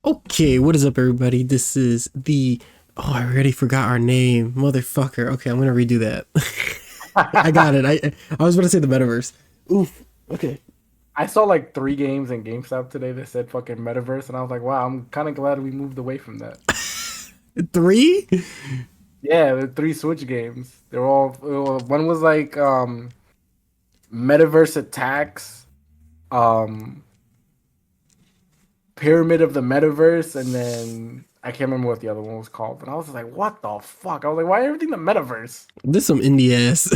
Okay, what is up, everybody? This is the. Oh, I already forgot our name, motherfucker. Okay, I'm gonna redo that. I got it. I was gonna say the metaverse. Oof. Okay. I saw like 3 games in GameStop today that said fucking metaverse, and I was like, wow, I'm kind of glad we moved away from that. Three? Yeah, the 3 Switch games. They're all one was like Metaverse Attacks, um Pyramid of the Metaverse, and then I can't remember what the other one was called. But I was just like, what the fuck? I was like, why everything the metaverse? This some indie ass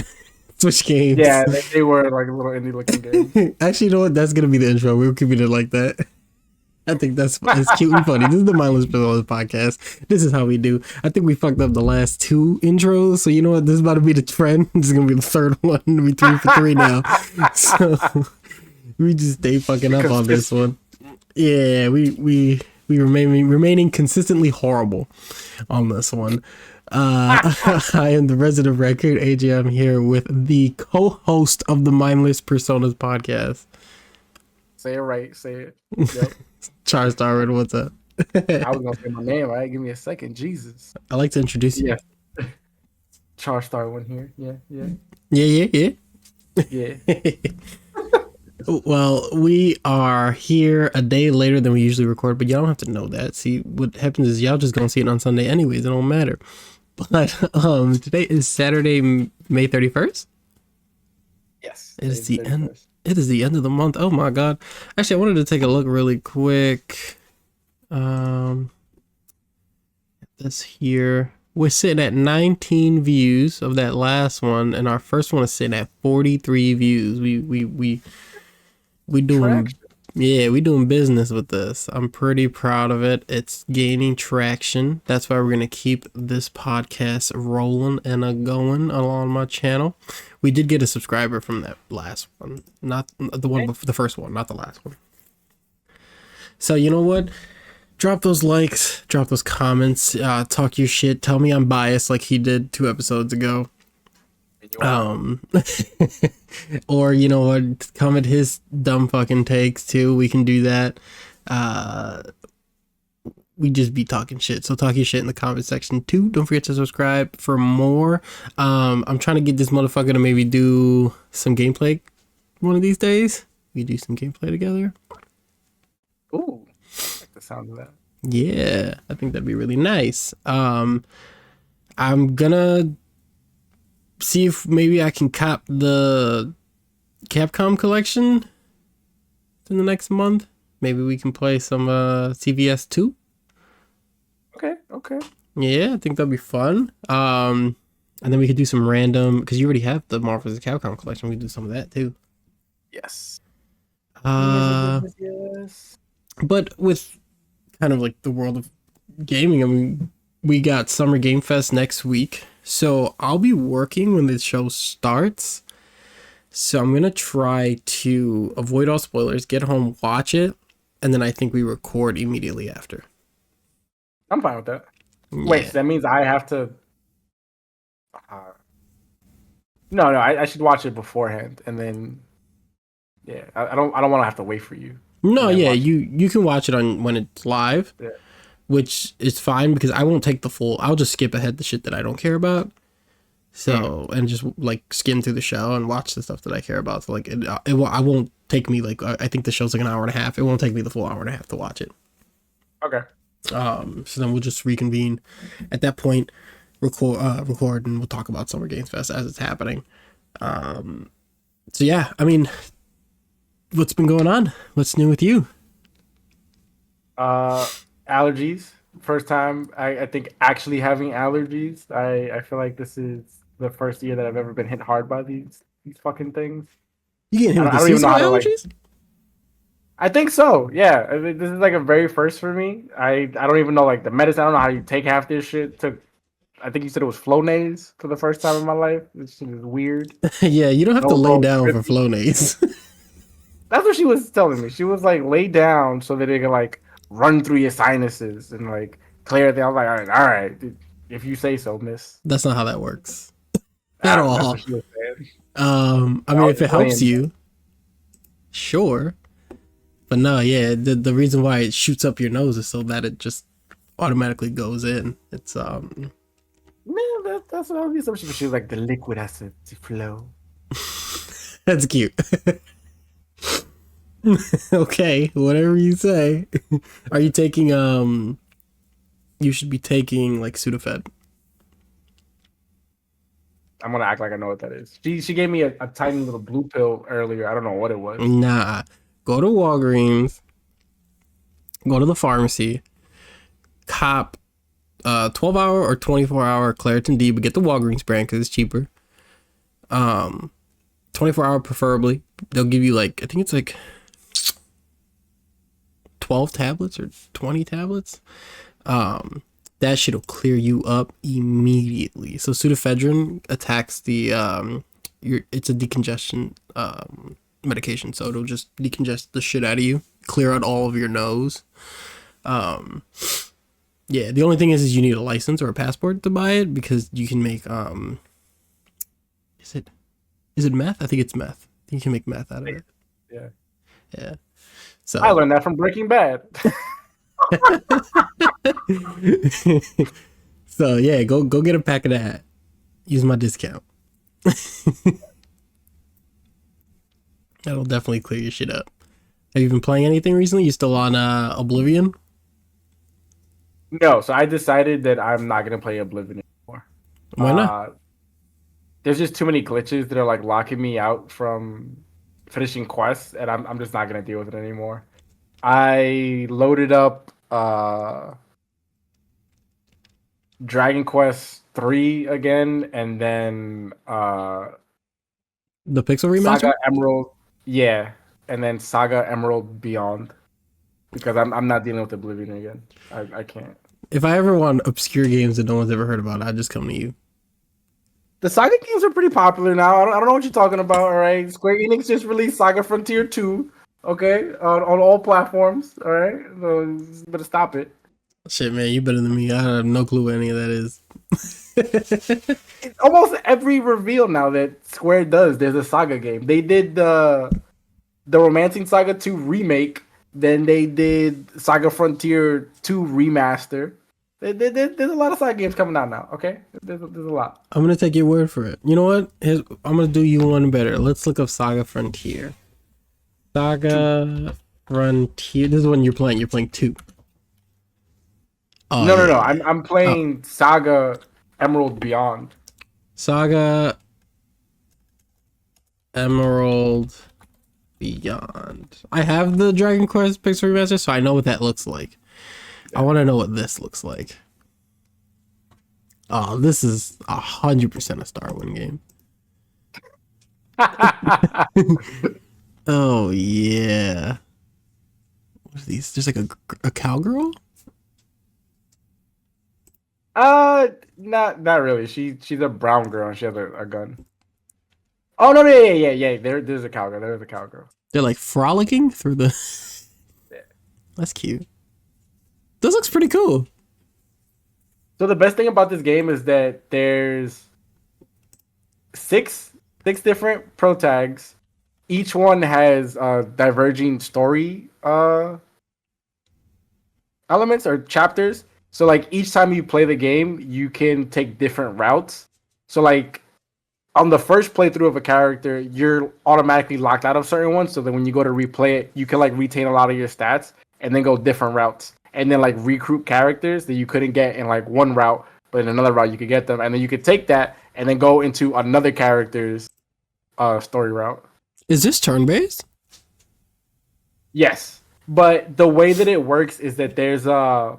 Switch games. Yeah, they were like little indie looking games. Actually, you know what? That's gonna be the intro. We're keeping it like that. I think it's cute and funny. This is the Mindless Persona podcast. This is how we do. I think we fucked up the last 2 intros, so you know what? This is about to be the trend. This is gonna be the third one. It'll be 3 for 3 now. So we just stay fucking up on this one. Yeah, we remaining consistently horrible on this one. I am the resident of Raccoon, AJ. I'm here with the co-host of the Mindless Personas podcast. Say it right. Say it. Yep. Charles Darwin, what's up? I was gonna say my name, right? Give me a second. Jesus. I like to introduce you. Yeah. Char Star one here. Yeah. Yeah. Well, we are here a day later than we usually record, but y'all don't have to know that. See, what happens is y'all just gonna see it on Sunday anyways. It don't matter. But today is Saturday, May 31st. Yes. It is the end. It is the end of the month. Oh my god. Actually, I wanted to take a look really quick. This here. We're sitting at 19 views of that last one, and our first one is sitting at 43 views. We doing Traction. Yeah, we doing business with this. I'm pretty proud of it. It's gaining traction. That's why we're gonna keep this podcast rolling and going along my channel. We did get a subscriber from that last one, not the one before, the first one, not the last one. So you know what? Drop those likes, drop those comments, talk your shit. Tell me I'm biased like he did 2 episodes ago. Or you know what, comment his dumb fucking takes too. We can do that. We just be talking shit, so talk your shit in the comment section too. Don't forget to subscribe for more. I'm trying to get this motherfucker to maybe do some gameplay one of these days. We do some gameplay together. Ooh, I like the sound of that. Yeah, I think that'd be really nice. I'm gonna see if maybe I can cop the Capcom collection in the next month. Maybe we can play some CVS 2. Okay. Yeah, I think that'd be fun. And then we could do some random, because you already have the Marvel vs. Capcom collection. We could do some of that too. Yes. Yes. But with kind of like the world of gaming, I mean, we got Summer Game Fest next week. So I'll be working when the show starts. So I'm going to try to avoid all spoilers, get home, watch it, and then I think we record immediately after. I'm fine with that. Yeah. Wait, so that means I have to. No, I should watch it beforehand, and then. Yeah, I don't want to have to wait for you. No, yeah, you can watch it on when it's live, yeah. Which is fine because I won't take the full. I'll just skip ahead the shit that I don't care about. So and just like skim through the show and watch the stuff that I care about. So like I won't take me like I think the show's like an hour and a half. It won't take me the full hour and a half to watch it. Okay. So then we'll just reconvene at that point, record, and we'll talk about Summer Games Fest as it's happening. So yeah, I mean, what's been going on? What's new with you? Allergies. First time I think actually having allergies. I feel like this is the first year that I've ever been hit hard by these fucking things. You getting hit with the I don't even know seasonal how to, allergies? I think so. Yeah, I mean, this is like a very first for me. I don't even know like the medicine. I don't know how you take half this shit. I think you said it was Flonase for the first time in my life. This shit is weird. Yeah, you don't have to lay down for Flonase. That's what she was telling me. She was like, lay down so that it can like run through your sinuses and like clear everything. I was like, all right, if you say so, miss. That's not how that works at all. That's what she was saying. I mean, if it helps you, sure. But no, yeah, the reason why it shoots up your nose is so that it just automatically goes in. It's Man, that's what I'll be. Some shit like the liquid has to flow. that's cute. Okay, whatever you say. Are you taking you should be taking like Sudafed. I'm gonna act like I know what that is. She gave me a tiny little blue pill earlier. I don't know what it was. Nah. Go to Walgreens, go to the pharmacy, cop 12-hour or 24-hour Claritin D, but get the Walgreens brand because it's cheaper. 24-hour preferably. They'll give you like, I think it's like 12 tablets or 20 tablets. That shit'll clear you up immediately. So pseudoephedrine attacks the it's a decongestion medication, so it'll just decongest the shit out of you, clear out all of your nose. Yeah, the only thing is you need a license or a passport to buy it because you can make is it meth? I think it's meth. I think you can make meth out of it. Yeah. So I learned that from Breaking Bad. So yeah, go get a pack of that. Use my discount. That'll definitely clear your shit up. Have you been playing anything recently? You still on Oblivion? No, so I decided that I'm not gonna play Oblivion anymore. Why not? There's just too many glitches that are like locking me out from finishing quests, and I'm just not gonna deal with it anymore. I loaded up Dragon Quest 3 again, and then The Pixel remaster? Saga Emerald, yeah, and then Saga Emerald Beyond, because I'm not dealing with Oblivion again. I can't. If I ever want obscure games that no one's ever heard about, I'd just come to you. The Saga games are pretty popular now. I don't know what you're talking about. All right, Square Enix just released Saga Frontier 2. Okay, on all platforms. All right, so you better stop it. Shit, man, you better than me. I have no clue what any of that is. Almost every reveal now that Square does, there's a Saga game. They did the Romancing Saga 2 remake. Then they did Saga Frontier 2 remaster. There's a lot of Saga games coming out now. Okay, there's a lot. I'm gonna take your word for it. You know what? I'm gonna do you one better. Let's look up Saga Frontier. Saga Frontier. This is one you're playing. You're playing 2. Oh, no. yeah. I'm playing Saga Emerald Beyond. Saga Emerald Beyond. I have the Dragon Quest Pixel Remaster, so I know what that looks like. I want to know what this looks like. Oh, this is 100% a Starwind game. Oh yeah. What are these? There's like a cowgirl. Not really. She's a brown girl and she has a gun. Oh no, yeah. There's a cowgirl. There's a cowgirl. They're like frolicking through the. That's cute. This looks pretty cool. So the best thing about this game is that there's six different pro tags. Each one has diverging story elements or chapters. So like each time you play the game, you can take different routes. So like on the first playthrough of a character, you're automatically locked out of certain ones. So that when you go to replay it, you can like retain a lot of your stats and then go different routes. And then like recruit characters that you couldn't get in like one route, but in another route you could get them. And then you could take that and then go into another character's story route. Is this turn-based? Yes. But the way that it works is that there's a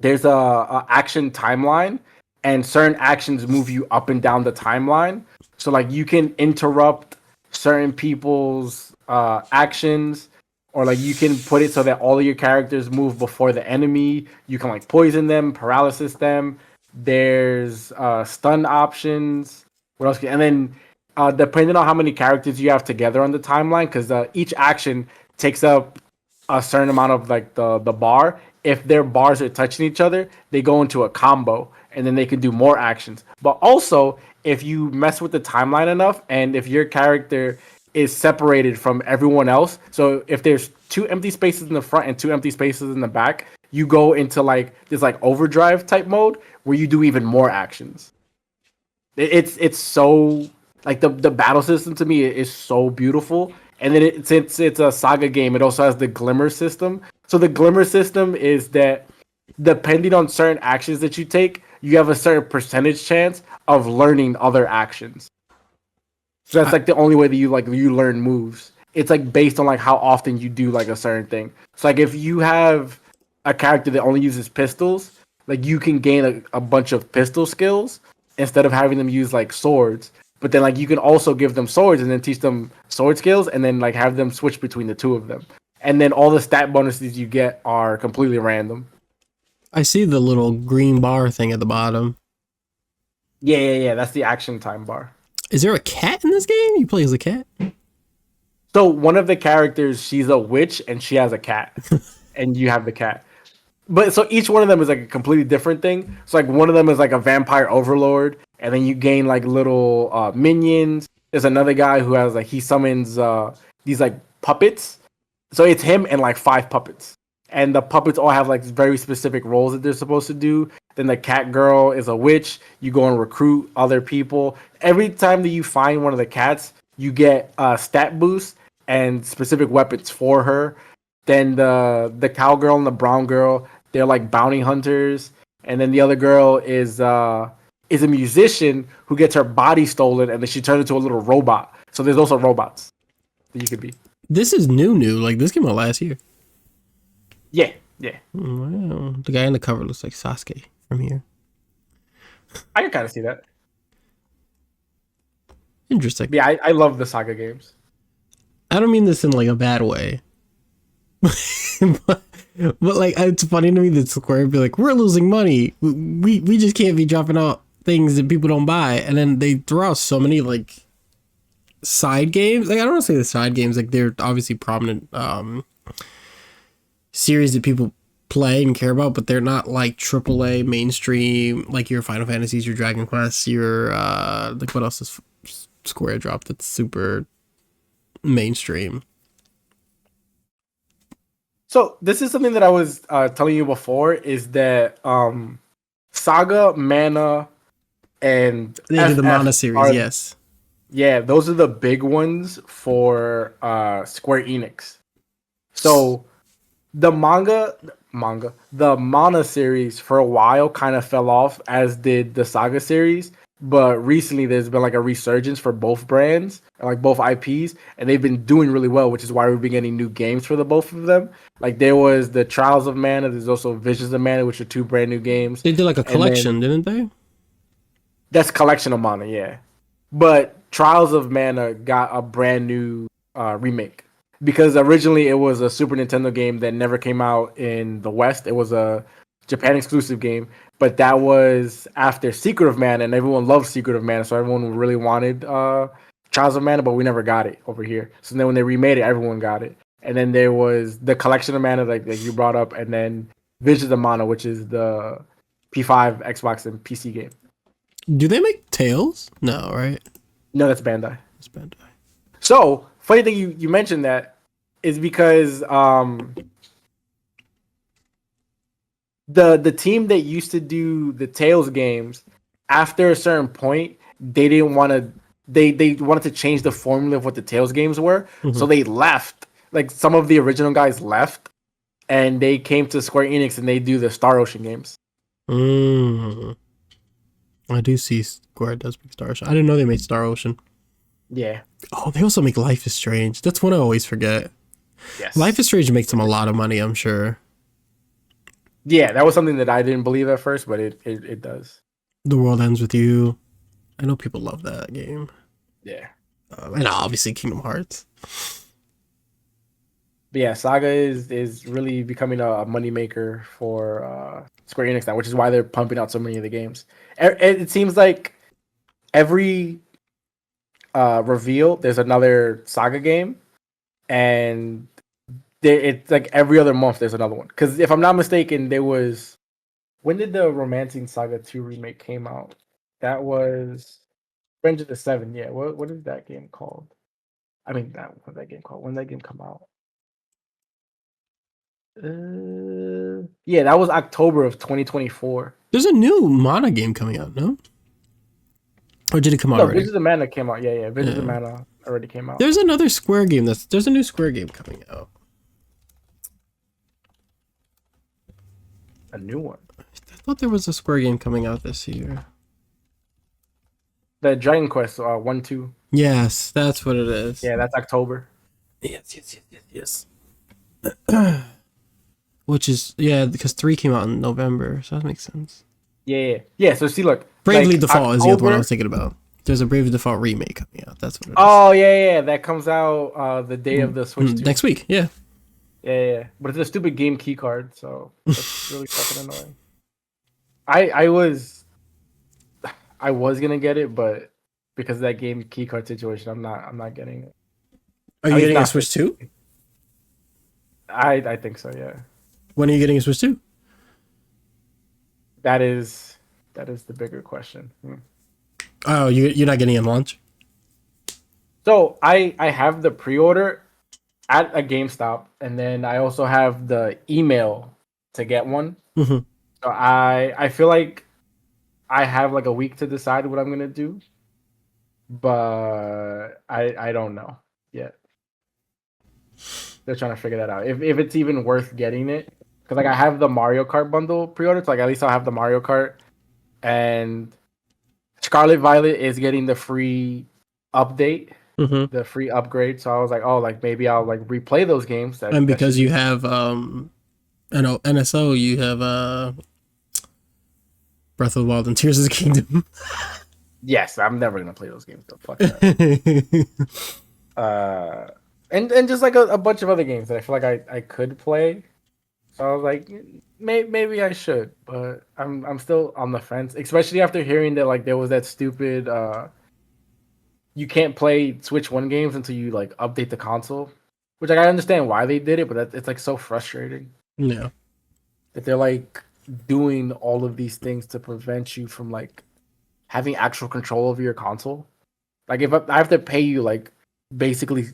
action timeline, and certain actions move you up and down the timeline. So like you can interrupt certain people's actions, or like you can put it so that all of your characters move before the enemy. You can like poison them, paralysis them. There's stun options. What else? And then depending on how many characters you have together on the timeline, because each action takes up a certain amount of like the bar. If their bars are touching each other, they go into a combo, and then they can do more actions. But also, if you mess with the timeline enough, and if your character is separated from everyone else, so if there's 2 empty spaces in the front and 2 empty spaces in the back, you go into like this like overdrive type mode where you do even more actions. It's so like the battle system to me is so beautiful. And then since it's a Saga game, it also has the glimmer system. So the glimmer system is that depending on certain actions that you take, you have a certain percentage chance of learning other actions. So that's like the only way that you learn moves. It's like based on like how often you do like a certain thing. So like if you have a character that only uses pistols, like you can gain a bunch of pistol skills instead of having them use like swords. But then like you can also give them swords and then teach them sword skills and then like have them switch between the two of them. And then all the stat bonuses you get are completely random. I see the little green bar thing at the bottom. Yeah. That's the action time bar. Is there a cat in this game? You play as a cat? So one of the characters, she's a witch and she has a cat, and you have the cat. But so each one of them is like a completely different thing. So like one of them is like a vampire overlord, and then you gain like little minions. There's another guy who has like he summons these like puppets. So it's him and like 5 puppets, and the puppets all have like very specific roles that they're supposed to do. Then the cat girl is a witch. You go and recruit other people. Every time that you find one of the cats, you get stat boosts and specific weapons for her. Then the cowgirl and the brown girl, they're like bounty hunters. And then the other girl is a musician who gets her body stolen, and then she turns into a little robot. So there's also robots that you could be. This is new. Like this came out last year. Yeah. Wow. The guy in the cover looks like Sasuke from here. I can kind of see that. Interesting. Yeah, I love the Saga games. I don't mean this in like a bad way. but like it's funny to me that Square be like, we're losing money. We just can't be dropping out things that people don't buy. And then they throw out so many like side games. Like I don't want to say the side games, like they're obviously prominent series that people play and care about, but they're not like AAA mainstream like your Final Fantasies, your Dragon Quest, your like what else is Square dropped that's super mainstream. So this is something that I was telling you before is that Saga, Mana, and They do the FF Mana series, yes. Yeah, those are the big ones for Square Enix. So the the Mana series for a while kind of fell off, as did the Saga series. But recently, there's been like a resurgence for both brands, like both IPs, and they've been doing really well, which is why we've been getting new games for the both of them. Like there was the Trials of Mana, there's also Visions of Mana, which are 2 brand new games. They did like a collection, didn't they? That's Collection of Mana, yeah. But Trials of Mana got a brand new remake, because originally it was a Super Nintendo game that never came out in the West. It was a Japan exclusive game, but that was after Secret of Mana, and everyone loved Secret of Mana, so everyone really wanted Trials of Mana, but we never got it over here. So then when they remade it, everyone got it. And then there was the Collection of Mana, like you brought up, and then Visions of Mana, which is the P5, Xbox, and PC game. Do they make Tales? No, right? No, that's Bandai. It's Bandai. So, funny thing you mentioned that is because the team that used to do the Tales games, after a certain point, they didn't want to. They wanted to change the formula of what the Tales games were, so they left. Like some of the original guys left, and they came to Square Enix, and they do the Star Ocean games. I do see Square does make Star Ocean. I didn't know they made Star Ocean. Yeah. Oh, they also make Life is Strange. That's one I always forget. Yes. Life is Strange makes them a lot of money, I'm sure. Yeah, that was something that I didn't believe at first, but it does. The World Ends With You. I know people love that game. Yeah. And obviously Kingdom Hearts. But yeah, Saga is really becoming a moneymaker for Square Enix now, which is why they're pumping out so many of the games. It seems like every reveal, there's another Saga game, and it's like every other month there's another one. Because if I'm not mistaken, there was... When did the Romancing Saga 2 remake came out? That was Revenge of the Seven. Yeah, what is that game called? I mean, what's that game called? When did that game come out? Yeah, that was October of 2024. There's a new Mana game coming out, no? Or did it come out No, already? Visions of Mana came out. Yeah, Visions of Yeah. Mana already came out. There's another Square game there's a new Square game coming out. A new one. I thought there was a Square game coming out this year. The Dragon Quest 1-2. Yes, that's what it is. Yeah, that's October. Yes. Which is, yeah, because 3 came out in November, so that makes sense. Yeah. So see, look, Bravely like, Default is the other one I October- was thinking about. There's a Bravely Default remake coming out. That's what it is. Oh yeah, that comes out the day of the Switch 2. Next week, yeah. Yeah. But it's a stupid game key card, so it's really fucking annoying. I was gonna get it, but because of that game key card situation, I'm not getting it. Are you At least getting a not Switch 2? I think so, yeah. When are you getting a Switch 2? That is the bigger question. Oh, you're not getting it in launch? So I have the pre-order at a GameStop, and then I also have the email to get one. Mm-hmm. So I feel like I have like a week to decide what I'm gonna do, but I don't know yet. They're trying to figure that out. If it's even worth getting it, because like I have the Mario Kart bundle pre-ordered, so like at least I'll have the Mario Kart, and Scarlet Violet is getting the free update, the free upgrade. So I was like, oh, like maybe I'll like replay those games. And because you have NSO, you have Breath of the Wild and Tears of the Kingdom. Yes, I'm never gonna play those games. Though. Fuck that. And just like a bunch of other games that I feel like I could play. So I was like, maybe I should, but I'm still on the fence, especially after hearing that like there was that stupid you can't play Switch 1 games until you like update the console, which like, I understand why they did it, but it's like so frustrating. Yeah. That they're like doing all of these things to prevent you from like having actual control over your console. Like if I have to pay you like basically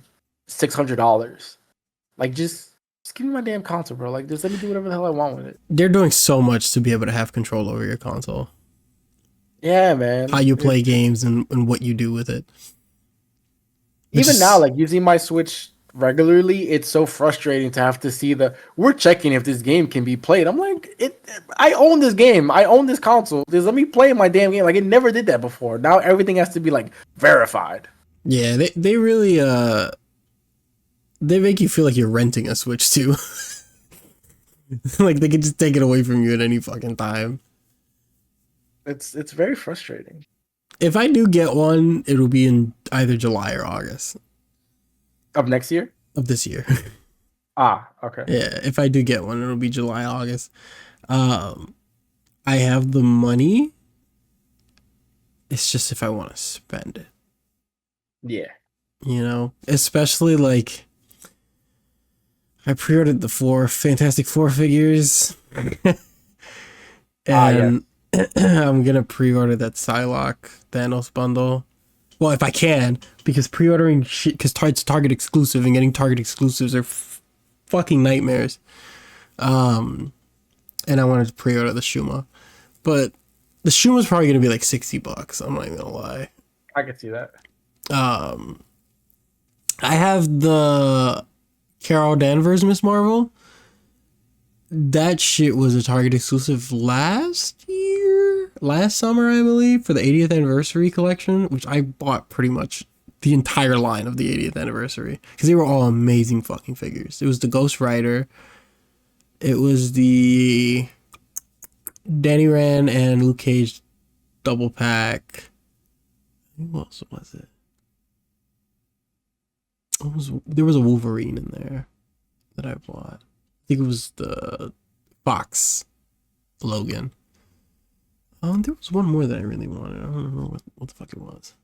$600, like just give me my damn console, bro. Like just let me do whatever the hell I want with it. They're doing so much to be able to have control over your console. Yeah, man. How you play games and what you do with it. Even now, like using my Switch regularly, it's so frustrating to have to see we're checking if this game can be played. I'm like, I own this game. I own this console. Just let me play my damn game. Like it never did that before. Now everything has to be like verified. Yeah, they really they make you feel like you're renting a Switch too. Like they can just take it away from you at any fucking time. It's very frustrating. If I do get one, it'll be in either July or August Of next year? of this year. Okay. Yeah, if I do get one, it'll be July, August. I have the money. It's just if I want to spend it. Yeah. You know, especially like I pre-ordered the Fantastic Four figures. And I'm gonna pre-order that Psylocke Thanos bundle. Well, if I can, because pre-ordering shit, because it's Target exclusive, and getting Target exclusives are fucking nightmares. And I wanted to pre-order the Shuma, but the Shuma's probably gonna be like $60. I'm not even gonna lie. I can see that. I have the Carol Danvers Miss Marvel. That shit was a Target exclusive last summer, I believe, for the 80th anniversary collection, which I bought pretty much the entire line of the 80th anniversary because they were all amazing fucking figures. It was the Ghost Rider, it was the Danny Rand and Luke Cage double pack. Who else was it? There was a Wolverine in there that I bought. I think it was the Fox Logan. There was one more that I really wanted. I don't remember what the fuck it was.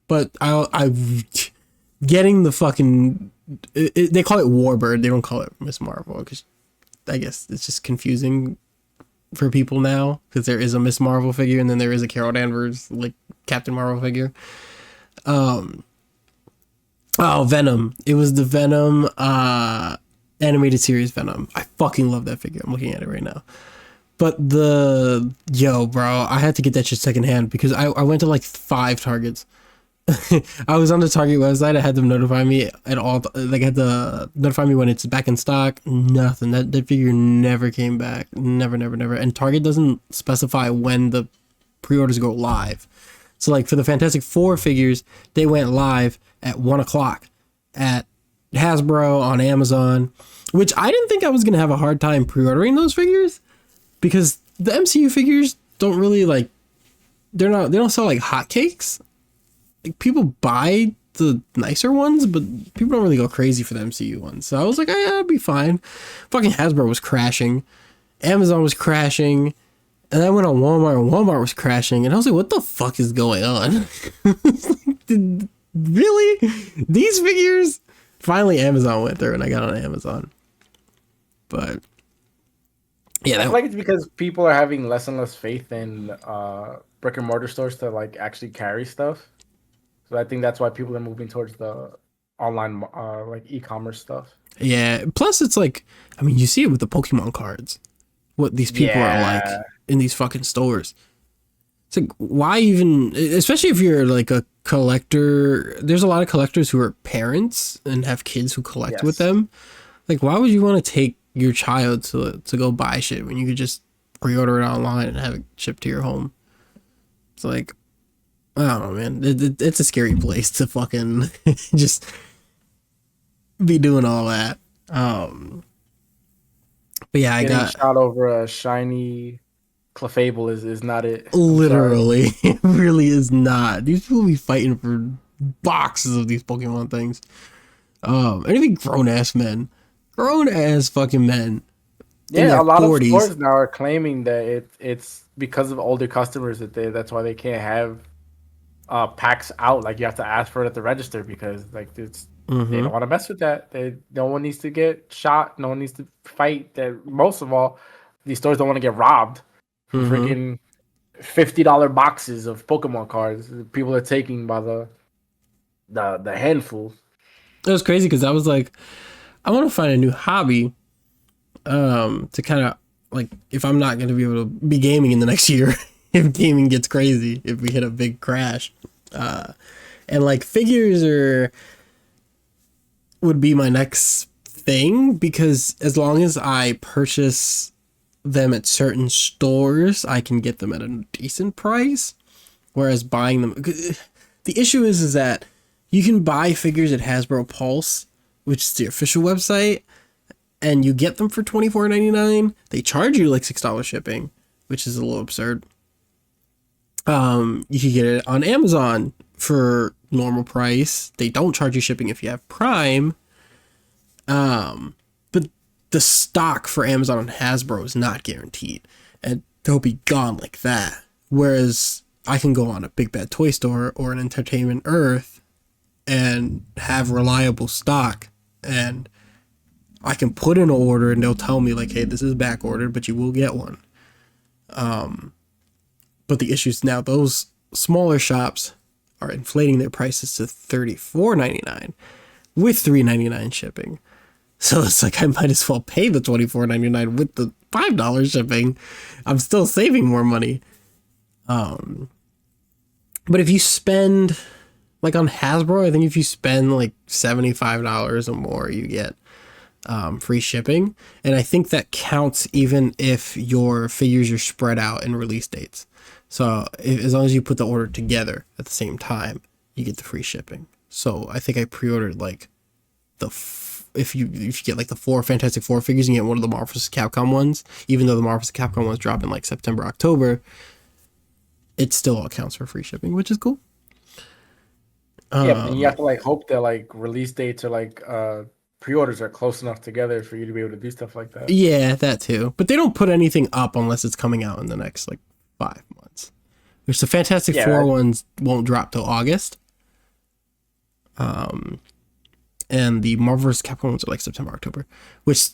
But I getting the fucking they call it Warbird. They don't call it Miss Marvel because I guess it's just confusing for people now because there is a Miss Marvel figure and then there is a Carol Danvers like Captain Marvel figure. Venom. It was the Venom animated series Venom. I fucking love that figure. I'm looking at it right now. But bro, I had to get that shit secondhand because I went to like 5 Targets. I was on the Target website. I had them notify me at all. Like, had to notify me when it's back in stock. Nothing. That figure never came back. Never. And Target doesn't specify when the pre-orders go live. So, like, for the Fantastic Four figures, they went live at 1 o'clock at Hasbro on Amazon, which I didn't think I was gonna have a hard time pre-ordering those figures because the MCU figures don't really like. They don't sell like hotcakes. Like, people buy the nicer ones, but people don't really go crazy for the MCU ones. So I was like, yeah, I'll be fine. Fucking Hasbro was crashing. Amazon was crashing. And I went on Walmart and Walmart was crashing. And I was like, what the fuck is going on? Really? These figures? Finally, Amazon went through and I got on Amazon. But yeah, I feel like it's because people are having less and less faith in brick and mortar stores to like actually carry stuff. So I think that's why people are moving towards the online, like e-commerce stuff. yeah. Plus, it's like, I mean, you see it with the Pokemon cards. What these people are like in these fucking stores. It's like, why even? Especially if you're like a collector. There's a lot of collectors who are parents and have kids who collect with them. Like, why would you want to take your child to go buy shit when you could just pre-order it online and have it shipped to your home? It's like, I don't know, man. It's a scary place to fucking just be doing all that. But yeah, I got shot over a shiny Clefable is not it. Literally, it really is not. These people be fighting for boxes of these Pokemon things. Anything grown ass fucking men. Yeah, a lot 40s. Of stores now are claiming that it's because of older customers that's why they can't have packs out. Like, you have to ask for it at the register because like they don't want to mess with that. No one needs to get shot. No one needs to fight. That most of all, these stores don't want to get robbed. Freaking $50 boxes of Pokemon cards. People are taking by the handful. It was crazy because I was like, I want to find a new hobby. To kind of like, if I'm not going to be able to be gaming in the next year, if gaming gets crazy, if we hit a big crash, and like figures would be my next thing because as long as I purchase them at certain stores, I can get them at a decent price. Whereas buying them, the issue is that you can buy figures at Hasbro Pulse, which is the official website, and you get them for $24.99. They charge you like $6 shipping, which is a little absurd. You can get it on Amazon for normal price. They don't charge you shipping if you have Prime. But the stock for Amazon and Hasbro is not guaranteed, and they'll be gone like that. Whereas I can go on a Big Bad Toy Store or an Entertainment Earth and have reliable stock, and I can put in an order and they'll tell me like, hey, this is back ordered, but you will get one. But the issue is now those smaller shops are inflating their prices to $34.99 with $3.99 shipping. So it's like I might as well pay the $24.99 with the $5 shipping. I'm still saving more money. But if you spend, like on Hasbro, I think if you spend like $75 or more, you get free shipping. And I think that counts even if your figures are spread out in release dates. So as long as you put the order together at the same time, you get the free shipping. So I think I pre-ordered like if you get like the 4 Fantastic Four figures and get one of the Marvel vs. Capcom ones, even though the Marvel vs. Capcom ones drop in like September, October, it still all counts for free shipping, which is cool. Yeah, and you have to like hope that like release dates or like pre-orders are close enough together for you to be able to do stuff like that. Yeah, that too. But they don't put anything up unless it's coming out in the next like 5 months. Which the Fantastic Four ones won't drop till August. And the Marvel vs. Capcom ones are like September, October, which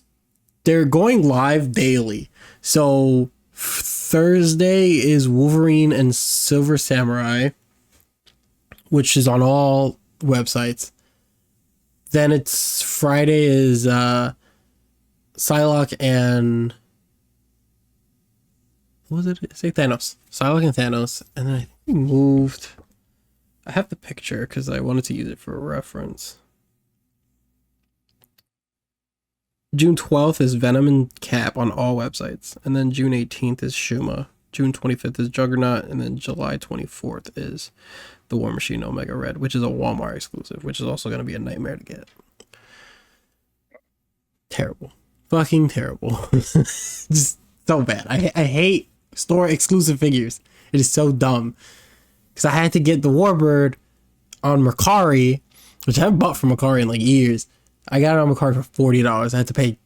they're going live daily. So Thursday is Wolverine and Silver Samurai, which is on all websites. Then it's Friday is Psylocke and what was it? Say Thanos. Psylocke and Thanos, and then I think we moved. I have the picture because I wanted to use it for a reference. June 12th is Venom and Cap on all websites, and then June 18th is Shuma. June 25th is Juggernaut, and then July 24th is the War Machine Omega Red, which is a Walmart exclusive, which is also going to be a nightmare to get. Terrible. Fucking terrible. Just so bad. I hate store exclusive figures. It is so dumb. Because I had to get the Warbird on Mercari, which I haven't bought from Mercari in like years. I got it on Mercari for $40. I had to pay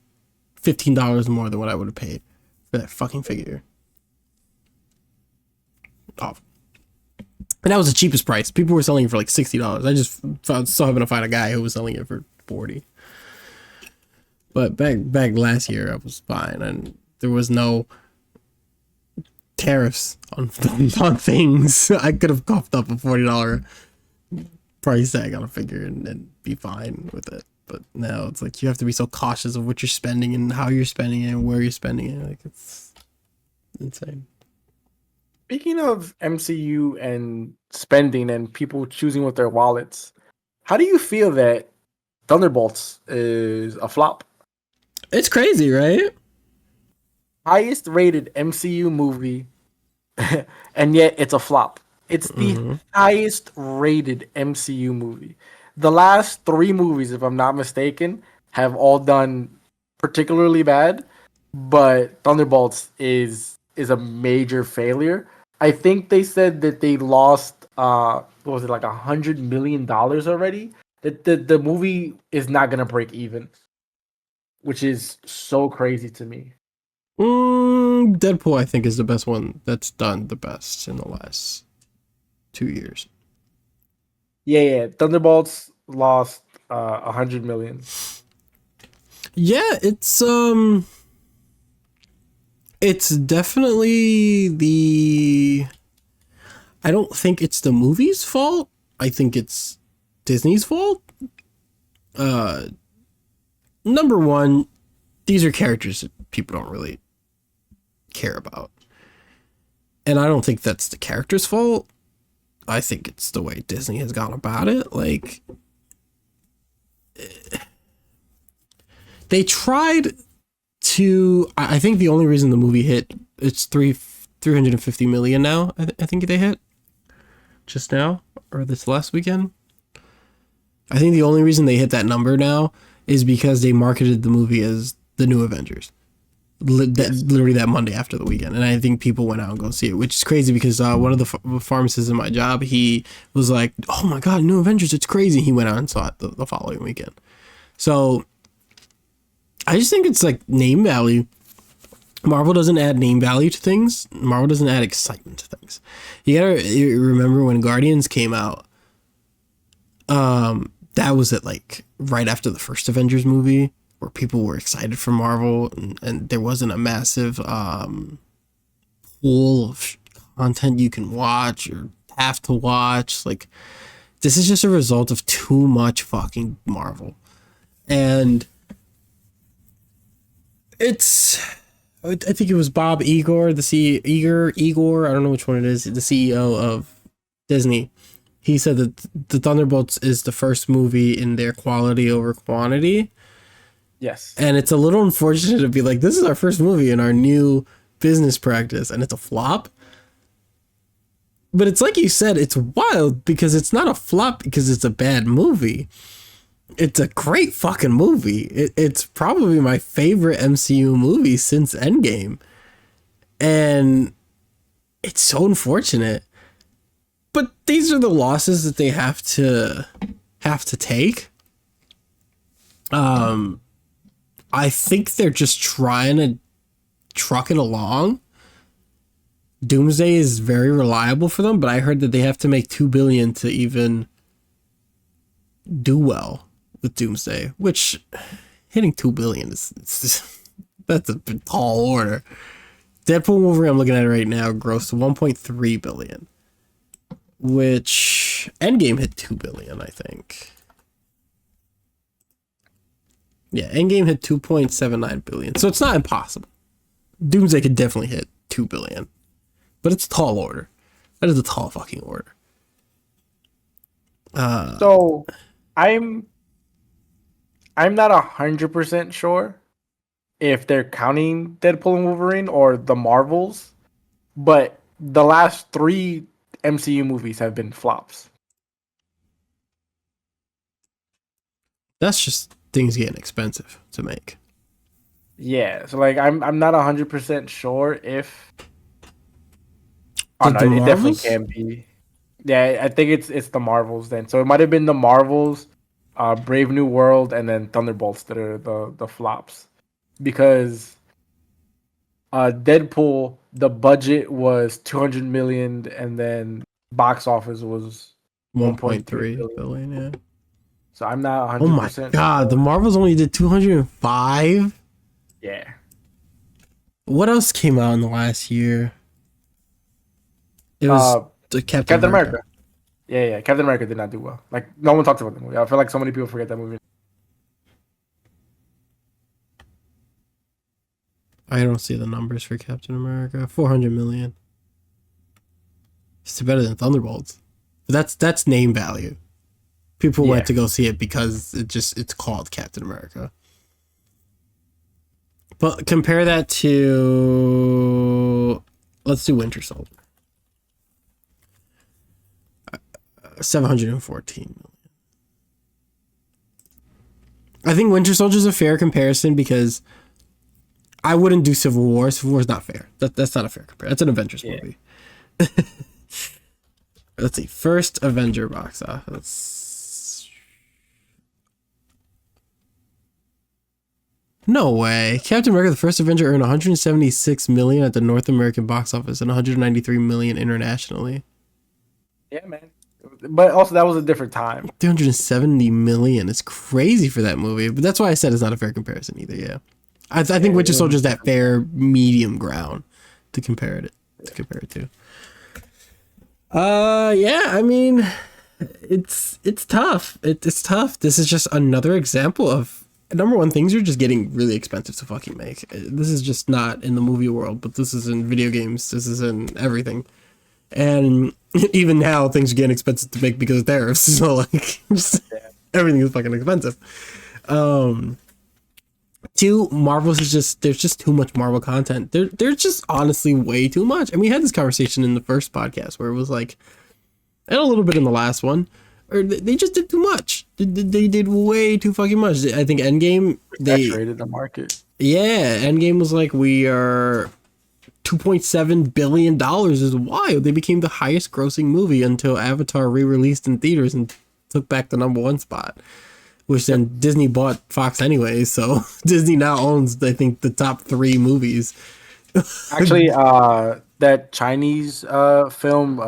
$15 more than what I would have paid for that fucking figure. Awful. And that was the cheapest price. People were selling it for like $60. I just still having to find a guy who was selling it for $40. But back last year, I was fine, and there was no tariffs on things. I could have coughed up a $40 price tag on a figure and be fine with it. But now it's like you have to be so cautious of what you're spending and how you're spending it and where you're spending it. Like, it's insane. Speaking of MCU and spending and people choosing with their wallets, how do you feel that Thunderbolts is a flop? It's crazy, right? Highest rated MCU movie, and yet it's a flop. It's the highest rated MCU movie. The last 3 movies, if I'm not mistaken, have all done particularly bad, but Thunderbolts is a major failure. I think they said that they lost what was it, like $100 million already? That the movie is not gonna break even, which is so crazy to me. Deadpool, I think, is the best one that's done the best in the last 2 years. Yeah. Thunderbolts lost 100 million. Yeah, it's definitely the. I don't think it's the movie's fault. I think it's Disney's fault. Number one, these are characters that people don't really care about. And I don't think that's the character's fault. I think it's the way Disney has gone about it. Like, they tried to. I think the only reason the movie hit, it's 350 million now. I think they hit just now or this last weekend. I think the only reason they hit that number now is because they marketed the movie as the new Avengers. Literally that Monday after the weekend. And I think people went out and go see it, which is crazy because one of the pharmacists in my job, he was like, oh my God, new Avengers, it's crazy. He went out and saw it the following weekend. So I just think it's like name value. Marvel doesn't add name value to things. Marvel doesn't add excitement to things. You gotta remember when Guardians came out, that was it, like right after the first Avengers movie, where people were excited for Marvel, and there wasn't a massive pool of content you can watch or have to watch. Like, this is just a result of too much fucking Marvel. And I think it was Bob Igor, Igor, I don't know which one it is, the CEO of Disney. He said that the Thunderbolts is the first movie in their quality over quantity. Yes. And it's a little unfortunate to be like, this is our first movie in our new business practice, and it's a flop. But it's like you said, it's wild because it's not a flop because it's a bad movie. It's a great fucking movie. It's probably my favorite MCU movie since Endgame. And it's so unfortunate. But these are the losses that they have to take. I think they're just trying to truck it along. Doomsday is very reliable for them, but I heard that they have to make $2 billion to even do well with Doomsday, which hitting $2 billion that's a tall order. Deadpool and Wolverine, I'm looking at it right now, grossed $1.3 billion, which Endgame hit $2 billion, I think. Yeah, Endgame hit 2.79 billion, so it's not impossible. Doomsday could definitely hit 2 billion, but it's a tall order. That is a tall fucking order. So I'm not 100% sure if they're counting Deadpool and Wolverine or the Marvels, but the last 3 MCU movies have been flops. That's just things getting expensive to make. Yeah, so like I'm not 100% sure if. Oh The, no, the it definitely Marvels? can be. Yeah, I think it's the Marvels then. So it might have been the Marvels, Brave New World, and then Thunderbolts that are the flops, because Deadpool, the budget was 200 million, and then box office was 1.3 1.3 billion. billion, yeah. So I'm not Oh my 100% god, the sure. Marvels only did 205? Yeah. What else came out in the last year? It was Uh, the Captain Captain America. America. Yeah. Captain America did not do well. Like no one talks about the movie. I feel like so many people forget that movie. I don't see the numbers for Captain America. 400 million. It's better than Thunderbolts. But that's name value. People went Yeah. to go see it because it's called Captain America. But compare that to, let's do Winter Soldier. 714 million. I think Winter Soldier is a fair comparison because I wouldn't do Civil War. Civil War is not fair. That's not a fair comparison. That's an Avengers movie. Let's see. First Avenger box office. No way. Captain America: The First Avenger earned 176 million at the North American box office and 193 million internationally. Yeah, man. But also that was a different time. 370 million. It's crazy for that movie. But that's why I said it's not a fair comparison either. Yeah. I think Winter Soldier is that fair medium ground to compare it to. Yeah, I mean, it's tough. It's tough. This is just another example of, number one, things are just getting really expensive to fucking make. This is just not in the movie world, but this is in video games. This is in everything. And even now, things are getting expensive to make because of tariffs. So like, just, everything is fucking expensive. Two, Marvel's is just, there's just too much Marvel content. There's just honestly way too much. And we had this conversation in the first podcast where it was like, and a little bit in the last one, or they just did too much. They did way too fucking much. I think Endgame, they Saturated the market. Yeah, Endgame was like, we are $2.7 billion is wild. They became the highest grossing movie until Avatar re-released in theaters and took back the #1 spot, which then Disney bought Fox anyway. So Disney now owns, I think, the top 3 movies. Actually, that Chinese film,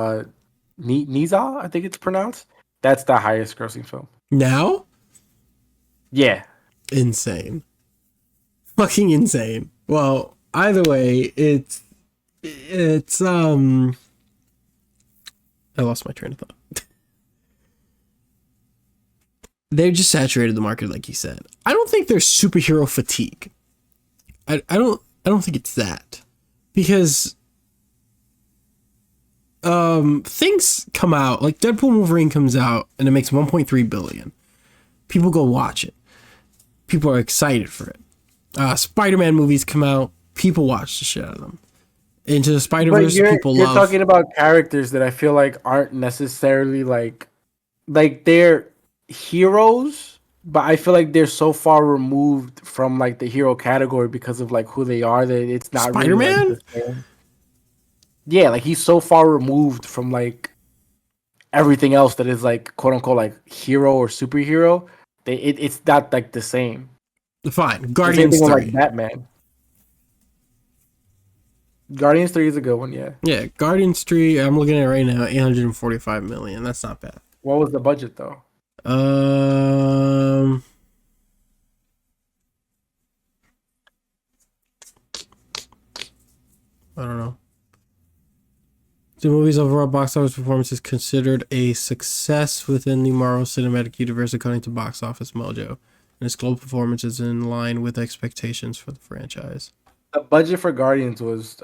Niza, I think it's pronounced. That's the highest grossing film. Now? Yeah. Insane. Fucking insane. Well, either way, it's I lost my train of thought. They've just saturated the market, like you said. I don't think there's superhero fatigue. I don't think it's that, because things come out, like Deadpool and Wolverine comes out and it makes 1.3 billion. People go watch it. People are excited for it. Spider-Man movies come out. People watch the shit out of them. Into the Spider-Verse, people you're love. talking about characters that I feel like aren't necessarily like they're heroes, but I feel like they're so far removed from like the hero category because of like who they are that it's not Spider-Man? really like the same. Yeah, like he's so far removed from like everything else that is like quote unquote like hero or superhero. It's not like the same. Fine. The same Guardians thing with 3. like Batman. Guardians 3 is a good one, yeah. Yeah, Guardians 3, I'm looking at it right now, 845 million. That's not bad. What was the budget though? I don't know. The movie's overall box office performance is considered a success within the Marvel Cinematic Universe according to Box Office Mojo. and its global performance is in line with expectations for the franchise. The budget for Guardians was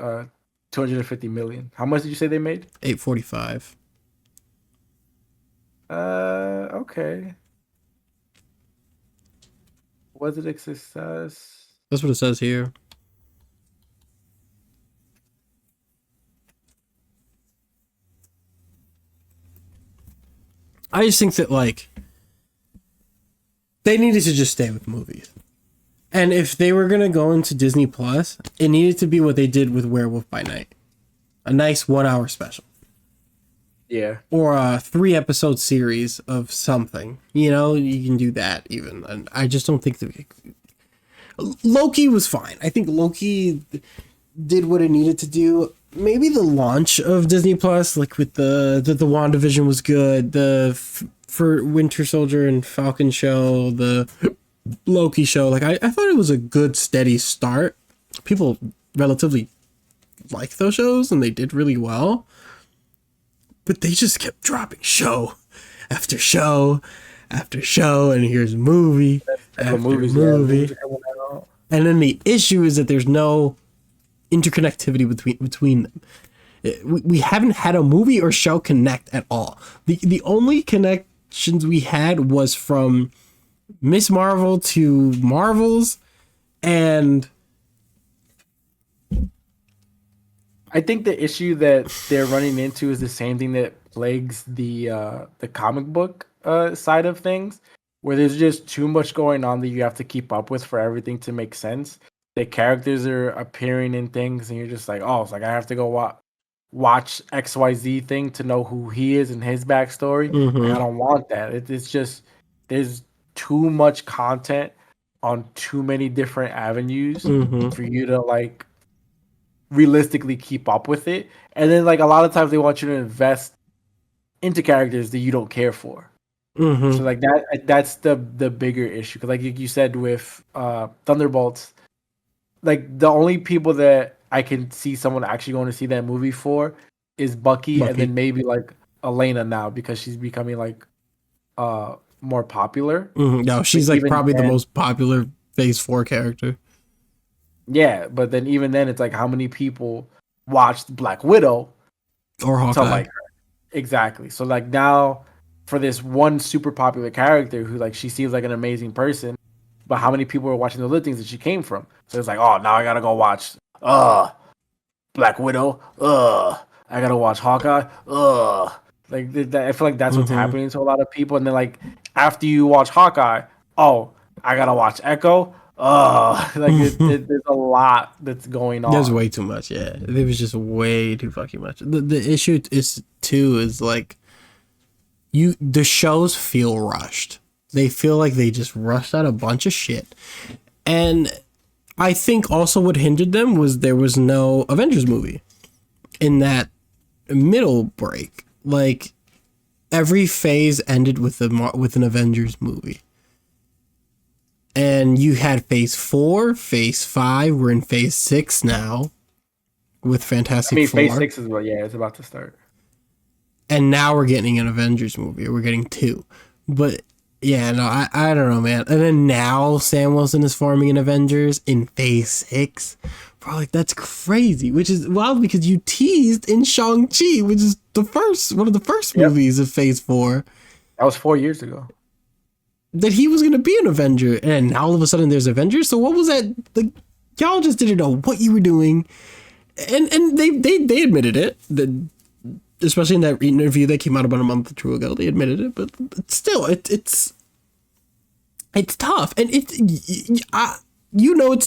250 million. How much did you say they made? 845. Okay. Was it a success? That's what it says here. I just think that, like, they needed to just stay with movies. And if they were going to go into Disney Plus, it needed to be what they did with Werewolf by Night. A nice 1 hour special. Yeah. Or a 3-episode series of something. You know, you can do that even. And I just don't think that... Loki was fine. I think Loki did what it needed to do. Maybe the launch of Disney Plus, like with the WandaVision was good. For Winter Soldier and Falcon show, the Loki show, like I thought it was a good steady start. People relatively like those shows and they did really well. But they just kept dropping show after show after show, and here's movie after movie. And then the issue is that there's no interconnectivity between them. We haven't had a movie or show connect at all. The only connections we had was from Miss Marvel to Marvels, and I think the issue that they're running into is the same thing that plagues the comic book side of things, where there's just too much going on that you have to keep up with for everything to make sense. The characters are appearing in things, and you're just like, oh, it's like I have to go watch XYZ thing to know who he is and his backstory. Mm-hmm. Like, I don't want that. It's just there's too much content on too many different avenues for you to like realistically keep up with it. And then like a lot of times they want you to invest into characters that you don't care for. So like that's the bigger issue. Because like you said with Thunderbolts, like the only people that I can see someone actually going to see that movie for is Bucky. And then maybe like Elena now, because she's becoming like more popular. No, she's like probably the most popular Phase 4 character. Yeah, but then even then it's like how many people watched Black Widow or Hawkeye? To like her. Exactly. So like now for this one super popular character who like she seems like an amazing person, but how many people are watching the other things that she came from? So it's like, oh, now I gotta go watch Black Widow. I gotta watch Hawkeye. Like I feel like that's what's happening to a lot of people. And then like after you watch Hawkeye, oh, I gotta watch Echo. Like there's a lot that's going on. There's way too much. Yeah, there was just way too fucking much. The issue is like the shows feel rushed. They feel like they just rushed out a bunch of shit. And I think also what hindered them was there was no Avengers movie in that middle break. Like every phase ended with an Avengers movie. And you had Phase 4, Phase 5. We're in Phase 6 now with Fantastic Four. Phase 6 is it's about to start. And now we're getting an Avengers movie. We're getting 2. But yeah, no, I don't know, man. And then now Sam Wilson is forming an Avengers in Phase 6. Bro, like that's crazy. Which is wild because you teased in Shang-Chi, which is one of the first movies of Phase 4. That was 4 years ago. That he was going to be an Avenger, and now all of a sudden there's Avengers. So what was that? Like, y'all just didn't know what you were doing, and they admitted it. Especially in that interview that came out about a month or two ago, they admitted it. But still, it's tough, and it's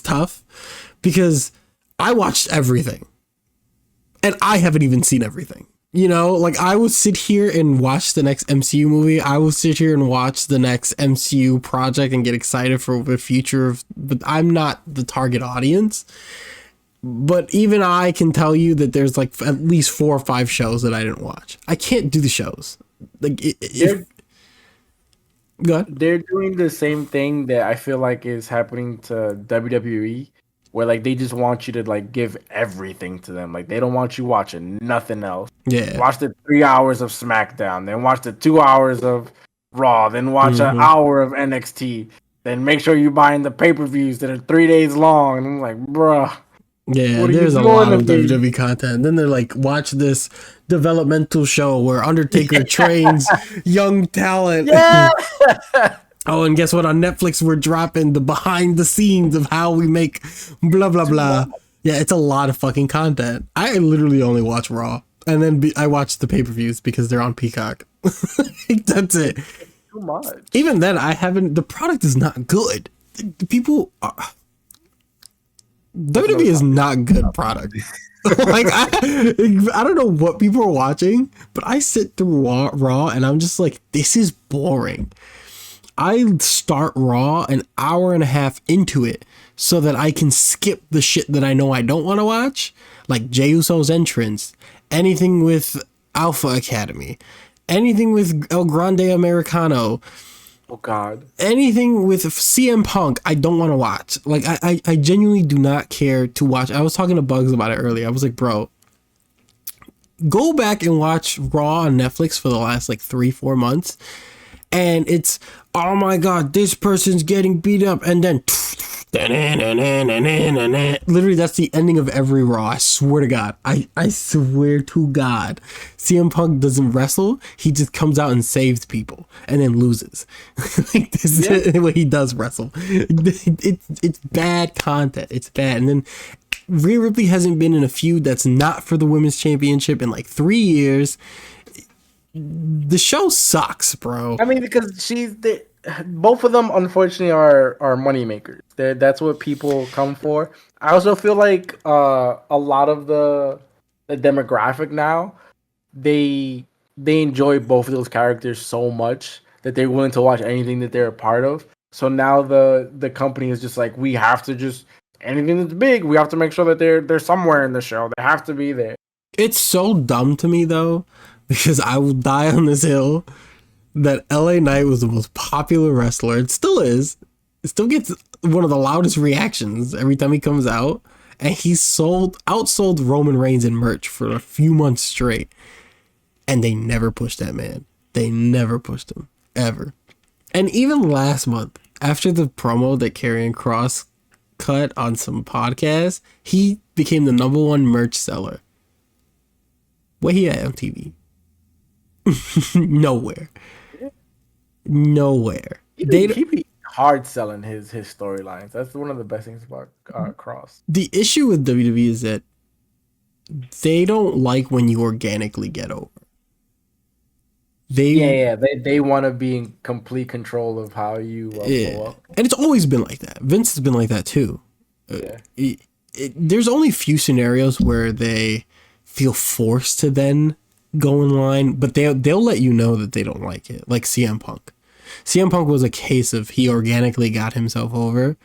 tough because I watched everything, and I haven't even seen everything. You know, like I will sit here and watch the next MCU movie. I will sit here and watch the next MCU project and get excited for the future but I'm not the target audience. But even I can tell you that there's like at least 4 or 5 shows that I didn't watch. I can't do the shows. Like go ahead. They're doing the same thing that I feel like is happening to WWE, where like they just want you to like give everything to them. Like they don't want you watching nothing else. Yeah. Watch the 3 hours of SmackDown, then watch the 2 hours of Raw, then watch an hour of NXT. then make sure you're buying the pay-per-views that are 3 days long. And I'm like, bruh, Yeah, what are you there's a doing lot to of me? WWE content. And then they're like, watch this developmental show where Undertaker trains young talent. Yeah. Oh, and guess what? On Netflix, we're dropping the behind the scenes of how we make blah, blah, blah. Yeah, it's a lot of fucking content. I literally only watch Raw. And then I watch the pay-per-views because they're on Peacock. That's it. Too much. Even then, I haven't... The product is not good. People... WWE is not good product. Like, I don't know what people are watching, but I sit through Raw and I'm just like, this is boring. I start Raw an hour and a half into it so that I can skip the shit that I know I don't want to watch, like Jey Uso's entrance, anything with Alpha Academy, anything with El Grande Americano. Oh God. Anything with CM Punk, I don't want to watch. Like, I genuinely do not care to watch. I was talking to Bugs about it earlier. I was like, bro, go back and watch Raw on Netflix for the last like 3-4 months. And it's, oh my God, this person's getting beat up. And then, literally, that's the ending of every Raw. I swear to God. I swear to God. CM Punk doesn't wrestle. He just comes out and saves people and then loses. Like, this is the way he does wrestle. It's bad content. It's bad. And then Rhea Ripley hasn't been in a feud that's not for the women's championship in like 3 years. The show sucks, bro. I mean, because both of them, unfortunately, are money makers. That's what people come for. I also feel like a lot of the demographic now, they enjoy both of those characters so much that they're willing to watch anything that they're a part of. So now the company is just like, we have to just anything that's big, we have to make sure that they're somewhere in the show. They have to be there. It's so dumb to me though, because I will die on this hill that LA Knight was the most popular wrestler. It still is. It still gets one of the loudest reactions every time he comes out. And he outsold Roman Reigns in merch for a few months straight. And they never pushed that man. They never pushed him. Ever. And even last month, after the promo that Karrion Kross cut on some podcast, he became the #1 merch seller. Where he at on TV? Nowhere. He be hard selling his storylines. That's one of the best things about Cross. The issue with WWE is that they don't like when you organically get over. They want to be in complete control of how you blow up. And it's always been like that. Vince has been like that too. There's only a few scenarios where they feel forced to then go in line, but they'll let you know that they don't like it. Like CM Punk. CM Punk was a case of he organically got himself over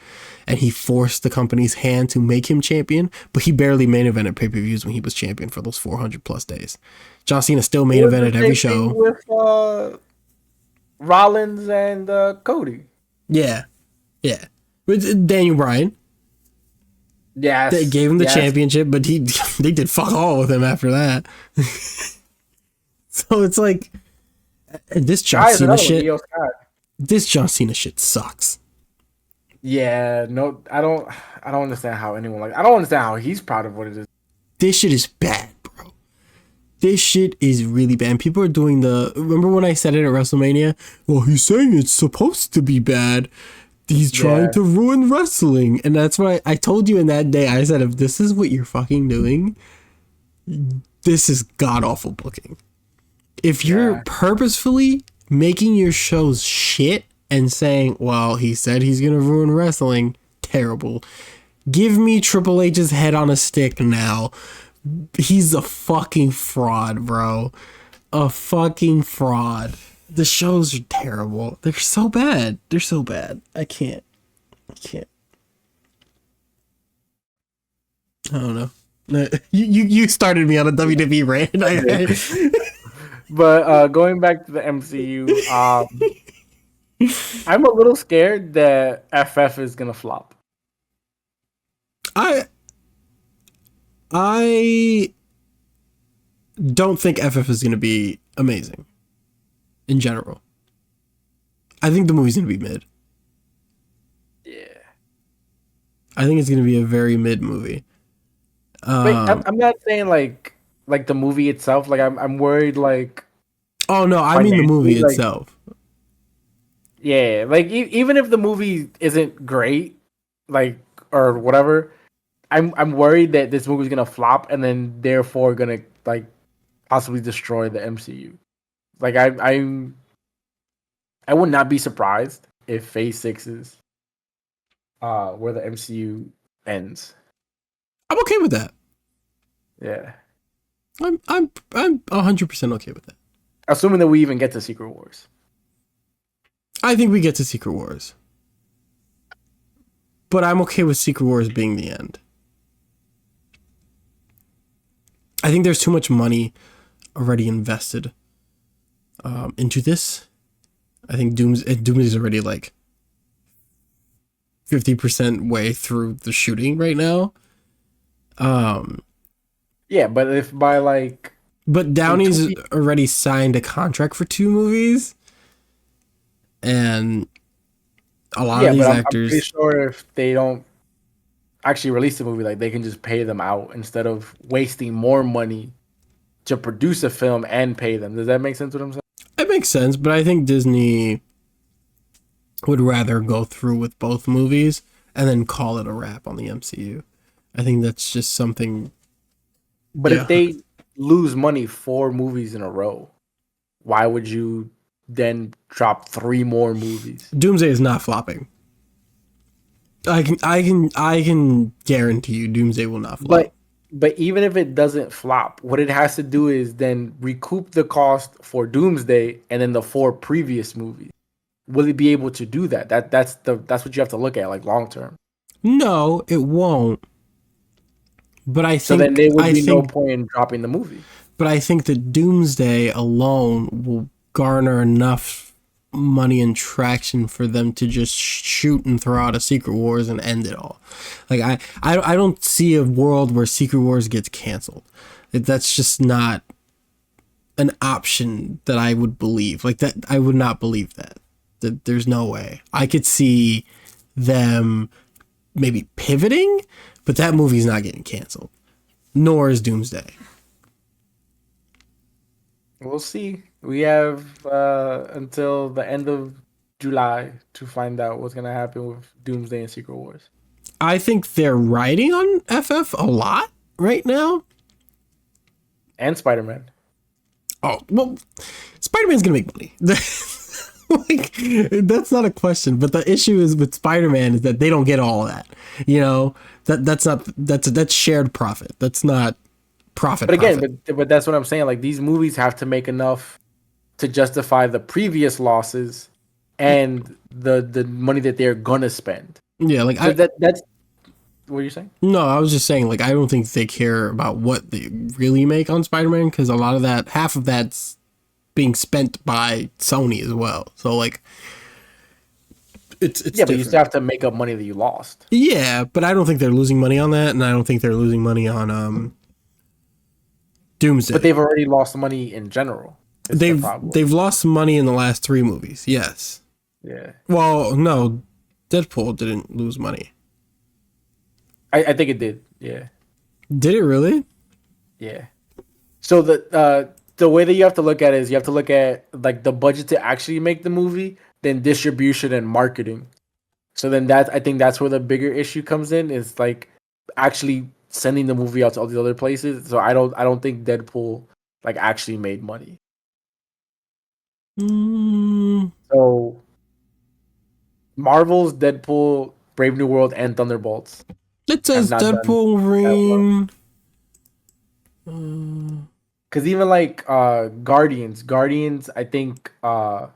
and he forced the company's hand to make him champion, but he barely main evented pay-per-views when he was champion for those 400 plus days. John Cena still main evented every show. With Rollins and Cody. Yeah. With Daniel Bryan. Yes. They gave him the championship, but they did fuck all with him after that. So it's like, this John Cena shit. This John Cena shit sucks. Yeah, no, I don't understand how anyone I don't understand how he's proud of what it is. This shit is bad, bro. This shit is really bad. People are doing remember when I said it at WrestleMania? Well, he's saying it's supposed to be bad. He's trying to ruin wrestling. And that's why I told you in that day, I said, if this is what you're fucking doing, this is god-awful booking. If you're purposefully making your shows shit and saying, well, he said he's going to ruin wrestling, terrible. Give me Triple H's head on a stick now. He's a fucking fraud, bro. A fucking fraud. The shows are terrible. They're so bad. I can't. I don't know. You started me on a WWE rant. But going back to the MCU, I'm a little scared that FF is gonna flop. I don't think FF is gonna be amazing. In general, I think the movie's gonna be mid. I think it's going to be a very mid movie. Wait, I'm not saying like the movie itself. Like I'm worried like. Oh no, I mean the movie like, itself. Yeah, like even if the movie isn't great, like or whatever, I'm worried that this movie's gonna flop and then therefore gonna like possibly destroy the MCU. Like I would not be surprised if Phase 6 is where the MCU ends. I'm okay with that. Yeah. I'm 100% okay with that. Assuming that we even get to Secret Wars. I think we get to Secret Wars. But I'm okay with Secret Wars being the end. I think there's too much money already invested into this. I think Doom is already like 50% way through the shooting right now. Yeah, but if by like... But Downey's already signed a contract for 2 movies. And a lot of these actors... I'm pretty sure if they don't actually release the movie, like they can just pay them out instead of wasting more money to produce a film and pay them. Does that make sense what I'm saying? It makes sense, but I think Disney would rather go through with both movies and then call it a wrap on the MCU. I think that's just something... But if they lose money 4 movies in a row, why would you then drop 3 more movies? Doomsday is not flopping. I can guarantee you Doomsday will not flop. But even if it doesn't flop, what it has to do is then recoup the cost for Doomsday and then the 4 previous movies. Will it be able to do that? That's what you have to look at, like long term. No, it won't. But I think so then there would be no point in dropping the movie. But I think that Doomsday alone will garner enough money and traction for them to just shoot and throw out a Secret Wars and end it all. Like I don't see a world where Secret Wars gets canceled. That's just not an option that I would believe. Like that, I would not believe that. That there's no way. I could see them maybe pivoting, but that movie's not getting canceled. Nor is Doomsday. We'll see. We have until the end of July to find out what's going to happen with Doomsday and Secret Wars. I think they're riding on FF a lot right now. And Spider-Man. Oh, well, Spider-Man's going to make money. Like, that's not a question. But the issue is with Spider-Man is that they don't get all of that. You know, that's shared profit. That's not profit. But again, profit. but that's what I'm saying. Like, these movies have to make enough to justify the previous losses and the money that they're gonna spend. Yeah, like so that's what are you saying? No, I was just saying, like, I don't think they care about what they really make on Spider-Man, because a lot of that, half of that's being spent by Sony as well. So like, it's yeah, but you still have to make up money that you lost. Yeah, but I don't think they're losing money on that, and I don't think they're losing money on Doomsday. But they've already lost money in general. They've lost money in the last 3 movies. Yes. Yeah. Well, no, Deadpool didn't lose money. I think it did. Yeah. Did it really? Yeah. So the way that you have to look at it is you have to look at like the budget to actually make the movie, then distribution and marketing. So then I think that's where the bigger issue comes in, is like actually sending the movie out to all these other places. So I don't think Deadpool like actually made money. So Marvel's Deadpool, Brave New World, and Thunderbolts. It says Deadpool, Wolverine. Because even like Guardians, I think. Yeah,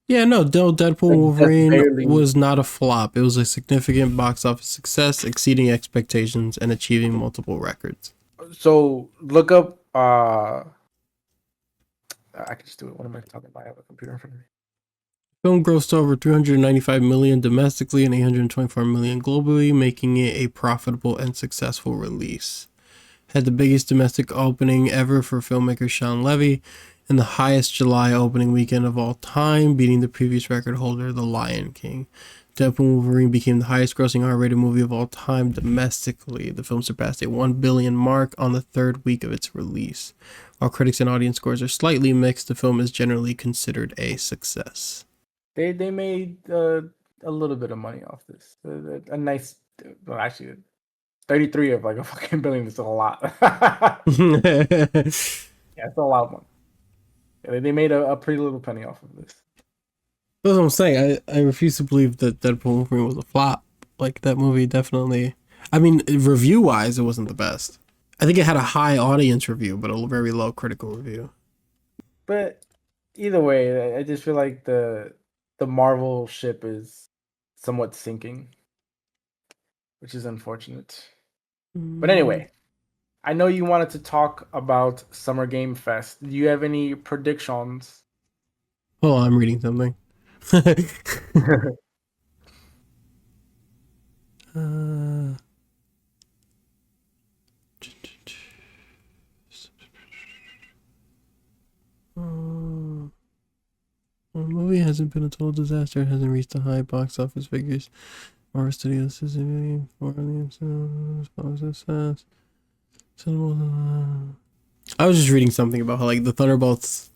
no, Deadpool Wolverine was not a flop. It was a significant box office success, exceeding expectations and achieving multiple records. So look up. I can just do it. What am I talking about? I have a computer in front of me. Film grossed over $395 million domestically and $824 million globally, making it a profitable and successful release. Had the biggest domestic opening ever for filmmaker Sean Levy and the highest July opening weekend of all time, beating the previous record holder, The Lion King. Deadpool Wolverine became the highest grossing R-rated movie of all time domestically. The film surpassed a 1 billion mark on the third week of its release. While critics and audience scores are slightly mixed, the film is generally considered a success. They made a little bit of money off this. A nice, well, actually, 33 of like a fucking billion is still a lot. Yeah, it's a lot of money. Yeah, they made a pretty little penny off of this. That's what I'm saying. I refuse to believe that Deadpool Wolverine was a flop. Like, that movie definitely... I mean, review-wise, it wasn't the best. I think it had a high audience review, but a very low critical review. But either way, I just feel like the Marvel ship is somewhat sinking, which is unfortunate. But anyway, I know you wanted to talk about Summer Game Fest. Do you have any predictions? Oh, I'm reading something. The movie hasn't been a total disaster. It hasn't reached the high box office figures. Marvel Studios is for the success. I was just reading something about how like the Thunderbolts.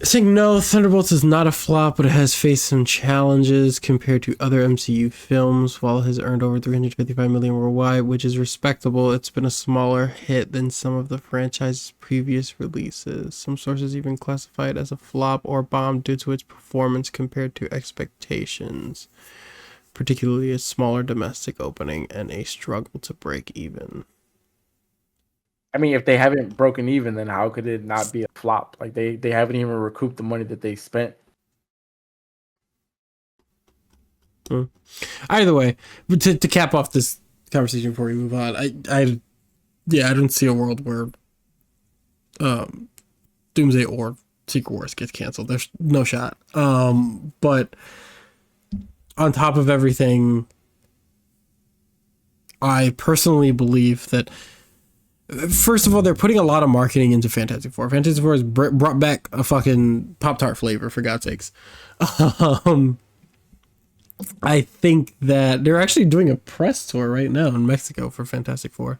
Saying no, Thunderbolts is not a flop, but it has faced some challenges compared to other MCU films. While it has earned over 355 million worldwide, which is respectable, it's been a smaller hit than some of the franchise's previous releases. Some sources even classify it as a flop or bomb due to its performance compared to expectations, particularly its smaller domestic opening and a struggle to break even. I mean, if they haven't broken even, then how could it not be a flop? Like they haven't even recouped the money that they spent. Either way, but to cap off this conversation before we move on, I don't see a world where Doomsday or Secret Wars gets canceled. There's no shot. But on top of everything, I personally believe that, first of all, they're putting a lot of marketing into Fantastic Four. Fantastic Four has brought back a fucking Pop-Tart flavor, for God's sakes. I think that they're actually doing a press tour right now in Mexico for Fantastic Four.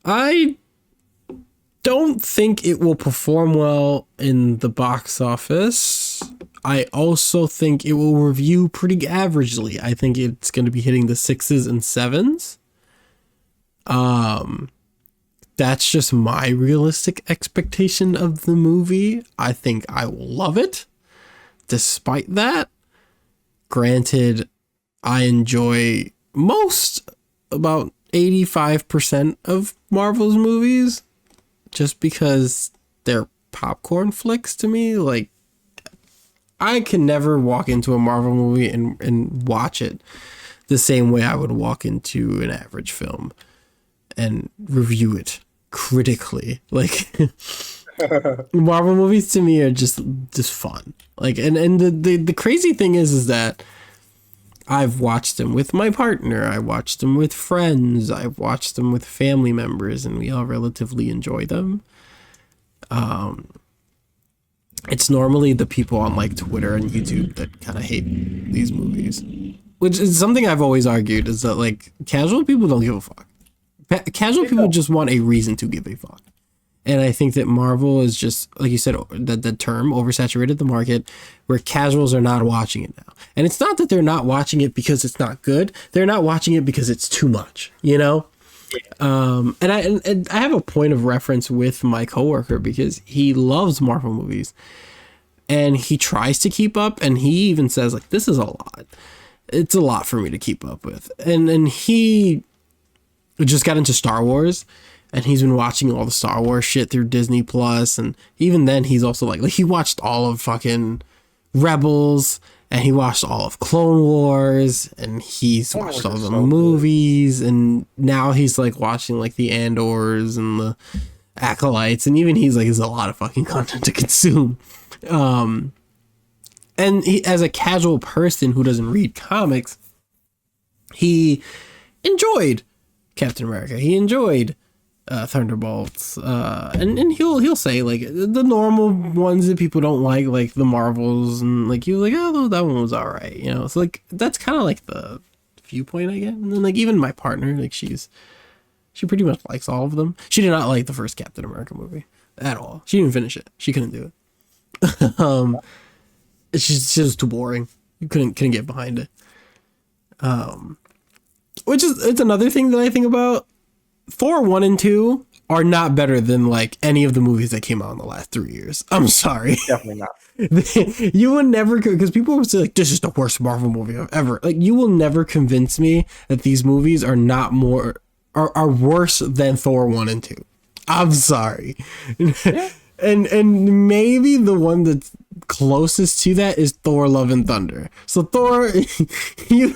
I don't think it will perform well in the box office. I also think it will review pretty averagely. I think it's going to be hitting the 6s and 7s. That's just my realistic expectation of the movie. I think I will love it. Despite that, granted, I enjoy about 85% of Marvel's movies just because they're popcorn flicks to me. Like, I can never walk into a Marvel movie and watch it the same way I would walk into an average film and review it critically. Like, Marvel movies to me are just fun. Like, and the crazy thing is that I've watched them with my partner, I watched them with friends, I've watched them with family members, and we all relatively enjoy them. It's normally the people on like Twitter and YouTube that kind of hate these movies, which is something I've always argued, is that like casual people don't give a fuck. Casual people just want a reason to give a fuck. And I think that Marvel is just, like you said, the term oversaturated the market, where casuals are not watching it now. And it's not that they're not watching it because it's not good. They're not watching it because it's too much, you know? And I have a point of reference with my coworker because he loves Marvel movies and he tries to keep up, and he even says like, this is a lot. It's a lot for me to keep up with. And he just got into Star Wars, and he's been watching all the Star Wars shit through Disney Plus. And even then he's also like he watched all of fucking Rebels, and he watched all of Clone Wars, and he's watched all the movies, and now he's like watching like the Andors and the Acolytes, and even he's like, there's a lot of fucking content to consume. And he, as a casual person who doesn't read comics, he enjoyed Captain America. He enjoyed Thunderbolts, and he'll say like the normal ones that people don't like the Marvels, and like he was like, oh, that one was all right, you know. So like that's kind of like the viewpoint I get. And then like even my partner, like she pretty much likes all of them. She did not like the first Captain America movie at all. She didn't finish it. She couldn't do it. It's just too boring. You couldn't get behind it. Which is, it's another thing that I think about. Thor 1 and 2 are not better than like any of the movies that came out in the last 3 years. I'm sorry. Definitely not. You will never, because people would say like, this is the worst Marvel movie ever. Like, you will never convince me that these movies are not are worse than Thor 1 and 2. I'm sorry. Yeah. And maybe the one that's closest to that is Thor Love and Thunder. So Thor, you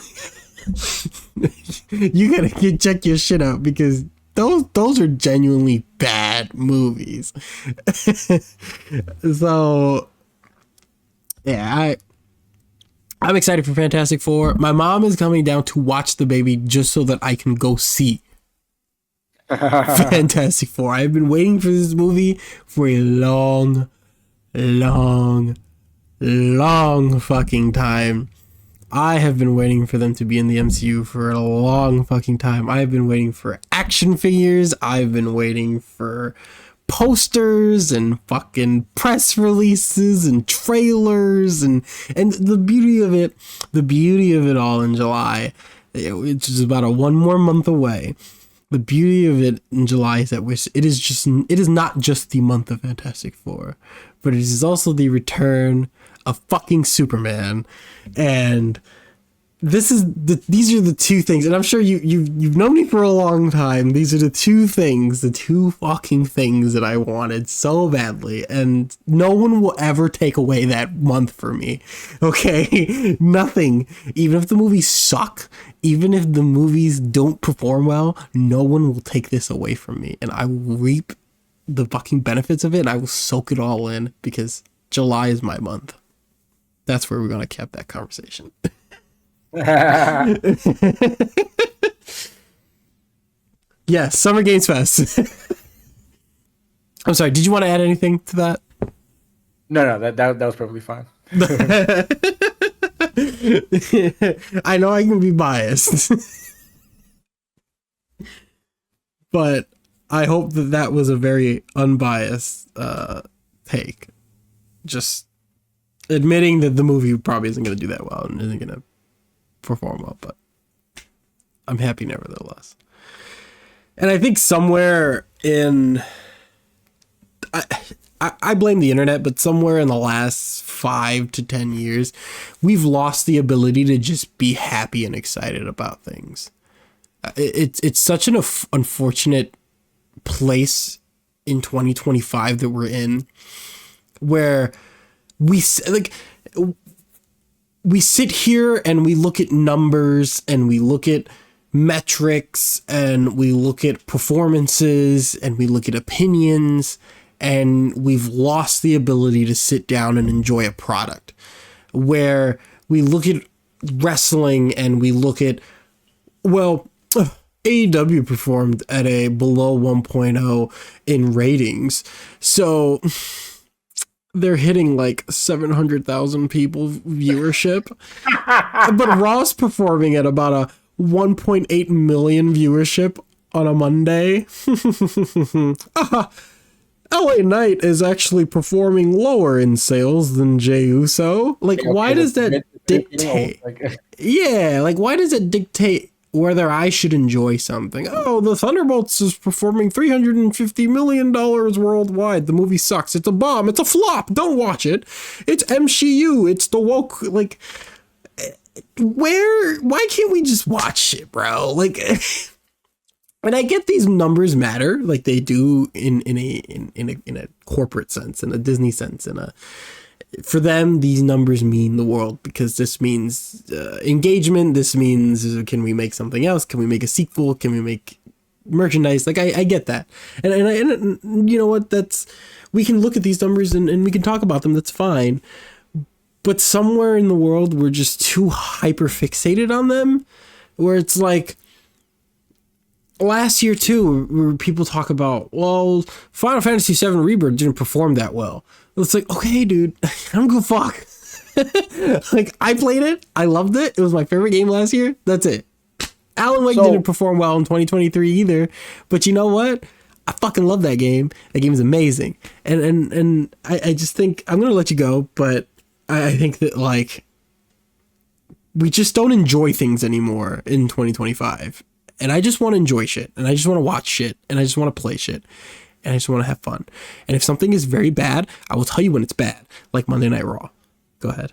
gotta check your shit out, because those are genuinely bad movies. So yeah, I'm excited for Fantastic Four. My mom is coming down to watch the baby just so that I can go see Fantastic Four. I've been waiting for this movie for a long fucking time. I have been waiting for them to be in the MCU for a long fucking time. I've been waiting for action figures. I've been waiting for posters and fucking press releases and trailers, and the beauty of it all in July, which is about one more month away. The beauty of it in July is that it is not just the month of Fantastic Four, but it is also the return of fucking Superman. And these are the two things, and I'm sure you've known me for a long time. These are the two fucking things that I wanted so badly, and no one will ever take away that month for me. Okay? Nothing. Even if the movies suck, even if the movies don't perform well, no one will take this away from me, and I will reap the fucking benefits of it, and I will soak it all in, because July is my month. That's where we're gonna cap that conversation. Yes, Summer Games Fest. I'm sorry, did you want to add anything to that? No, that was perfectly fine. I know I can be biased, but I hope that was a very unbiased take. Just admitting that the movie probably isn't going to do that well and isn't going to perform well, but I'm happy nevertheless. And I think somewhere in, I blame the internet, but somewhere in the last 5 to 10 years, we've lost the ability to just be happy and excited about things. It's such an unfortunate place in 2025 that we're in, where we sit here and we look at numbers and we look at metrics and we look at performances and we look at opinions, and we've lost the ability to sit down and enjoy a product. Where we look at wrestling and we look at, well, AEW performed at a below 1.0 in ratings, so they're hitting like 700,000 people viewership. But Raw's performing at about a 1.8 million viewership on a Monday. LA Knight is actually performing lower in sales than Jey Uso. Like, why does that dictate? Yeah, like, why does it dictate whether I should enjoy something? Oh, the Thunderbolts is performing $350 million worldwide. The movie sucks. It's a bomb. It's a flop. Don't watch it. It's MCU. It's the woke, like, why can't we just watch it, bro? Like, and I get these numbers matter, like they do in a corporate sense, in a Disney sense, for them, these numbers mean the world, because this means engagement. This means, can we make something else? Can we make a sequel? Can we make merchandise? Like, I get that. And you know what? We can look at these numbers and we can talk about them. That's fine. But somewhere in the world, we're just too hyper fixated on them, where it's like, last year too, where people talk about, well, Final Fantasy VII Rebirth didn't perform that well. It's like, okay, dude, I don't give a fuck. Like, I played it, I loved it. It was my favorite game last year. That's it. Alan Wake didn't perform well in 2023 either, but you know what? I fucking love that game. That game is amazing, and I just think I'm gonna let you go, but I think that like we just don't enjoy things anymore in 2025, and I just want to enjoy shit, and I just want to watch shit, and I just want to play shit, and I just want to have fun. And if something is very bad, I will tell you when it's bad, like Monday Night Raw. Go ahead.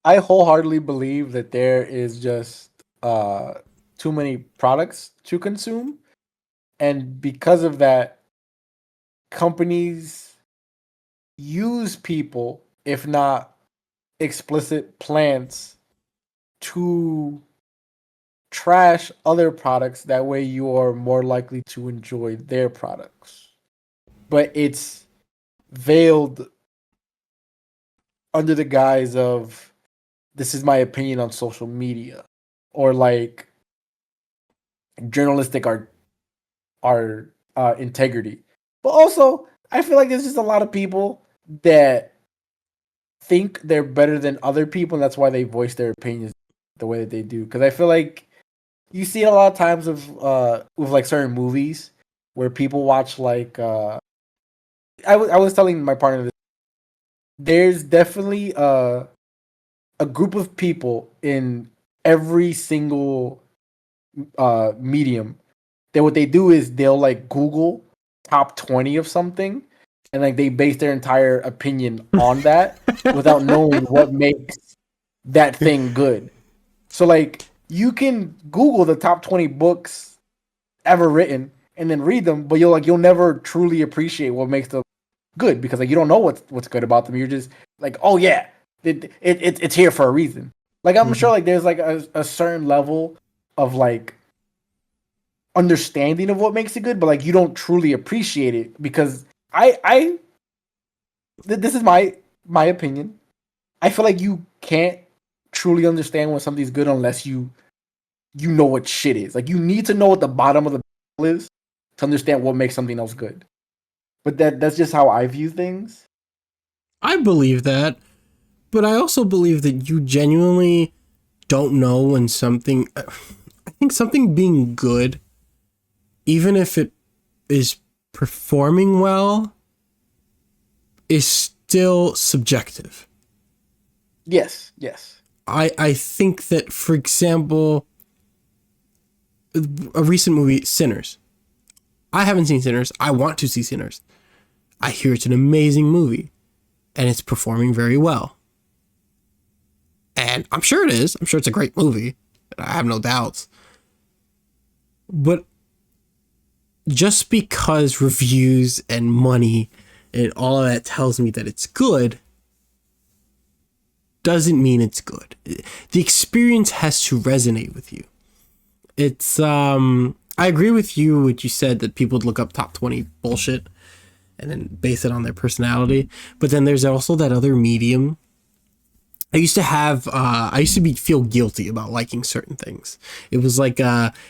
I wholeheartedly believe that there is just too many products to consume, and because of that, companies use people, if not explicit plants, to trash other products. That way you are more likely to enjoy their products. But it's veiled under the guise of, this is my opinion on social media, or like journalistic integrity. But also, I feel like there's just a lot of people that think they're better than other people, and that's why they voice their opinions the way that they do. Because I feel like you see a lot of times with like certain movies where people watch like I was telling my partner this, there's definitely a group of people in every single medium that what they do is they'll like Google top 20 of something, and like they base their entire opinion on that without knowing what makes that thing good. So like you can Google the top 20 books ever written and then read them, but you'll never truly appreciate what makes them good, because like you don't know what's good about them. You're just like, oh yeah, it's here for a reason. Like I'm sure like there's like a certain level of like understanding of what makes it good, but like you don't truly appreciate it, because this is my opinion. I feel like you can't truly understand when something's good unless you know what shit is. Like you need to know what the bottom of the barrel is to understand what makes something else good. But that's just how I view things. I believe that, but I also believe that you genuinely don't know when something. I think something being good, even if it is performing well, is still subjective. Yes. I think that, for example, a recent movie, Sinners. I haven't seen Sinners. I want to see Sinners. I hear it's an amazing movie, and it's performing very well. And I'm sure it is. I'm sure it's a great movie. I have no doubts. But just because reviews and money and all of that tells me that it's good doesn't mean it's good. The experience has to resonate with you. It's I agree with you what you said, that people would look up top 20 bullshit and then base it on their personality. But then there's also that other medium. I used to feel guilty about liking certain things. It was like,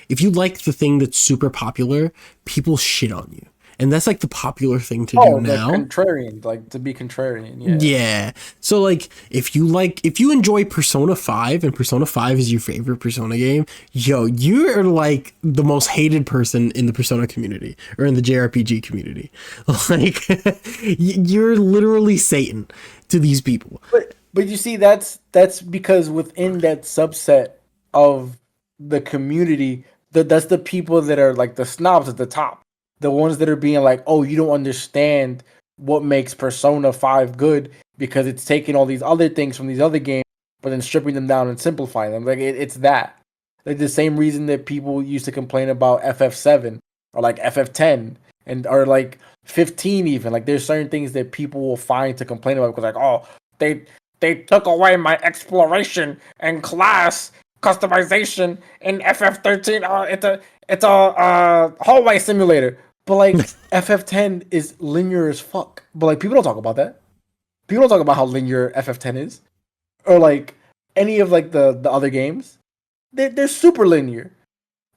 if you like the thing that's super popular, people shit on you. And that's like the popular thing to do now. Contrarian, like to be contrarian. Yeah. So like, if you enjoy Persona 5 and Persona 5 is your favorite Persona game, yo, you're like the most hated person in the Persona community or in the JRPG community. Like, you're literally Satan to these people. But you see, that's because within that subset of the community, that's the people that are like the snobs at the top. The ones that are being like, oh, you don't understand what makes Persona 5 good because it's taking all these other things from these other games, but then stripping them down and simplifying them. Like it's that. Like the same reason that people used to complain about FF7 or like FF10 or like 15 even. Like there's certain things that people will find to complain about because like, oh, they took away my exploration and class customization in FF13. It's a hallway simulator. But like FF10 is linear as fuck. But like people don't talk about that. People don't talk about how linear FF10 is, or like any of like the other games. They're super linear.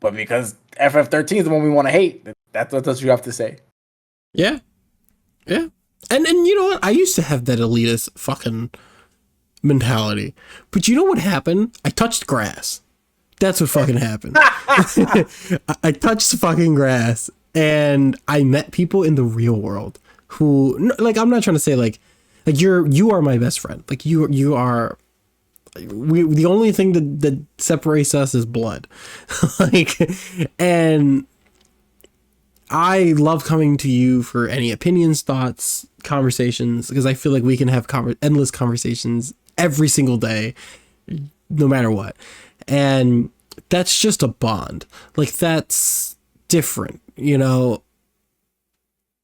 but because FF13 is the one we want to hate, that's what you have to say. Yeah. Yeah. And you know what? I used to have that elitist fucking mentality. But you know what happened? I touched grass. That's what fucking happened. I touched fucking grass and I met people in the real world who, like, I'm not trying to say like you are my best friend. Like you are, the only thing that separates us is blood. Like, and I love coming to you for any opinions, thoughts, conversations, because I feel like we can have endless conversations every single day, no matter what. And that's just a bond. Like, that's different, you know.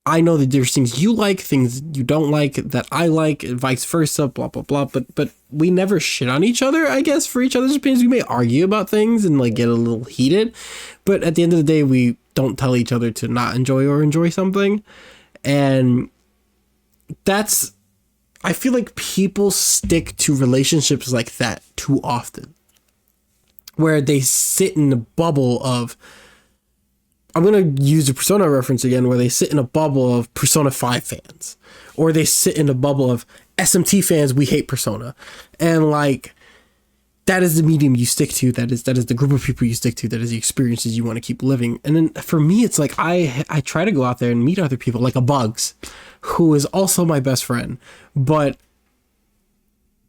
I know that there's things you like, things you don't like, that I like, and vice versa, blah, blah, blah. But we never shit on each other, I guess, for each other's opinions. We may argue about things and like get a little heated, but at the end of the day, we don't tell each other to not enjoy or enjoy something. And that's, I feel like people stick to relationships like that too often, where they sit in the bubble of, I'm going to use a Persona reference again, where they sit in a bubble of Persona 5 fans, or they sit in a bubble of SMT fans, we hate Persona. And like, that is the medium you stick to. That is the group of people you stick to. That is the experiences you want to keep living. And then for me, it's like, I try to go out there and meet other people, like a Bugs, who is also my best friend, but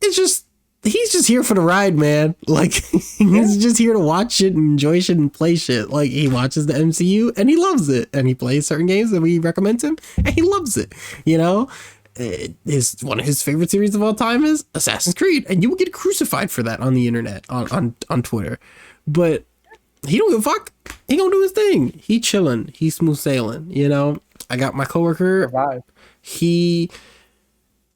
it's just, he's just here for the ride, man. Like, he's just here to watch shit and enjoy shit and play shit. Like, he watches the MCU and he loves it, and he plays certain games that we recommend to him and he loves it, you know. One of his favorite series of all time is Assassin's Creed, and you will get crucified for that on the internet, on Twitter. But he don't give a fuck. He gonna do his thing. He chilling. He smooth sailing, you know. I got my coworker.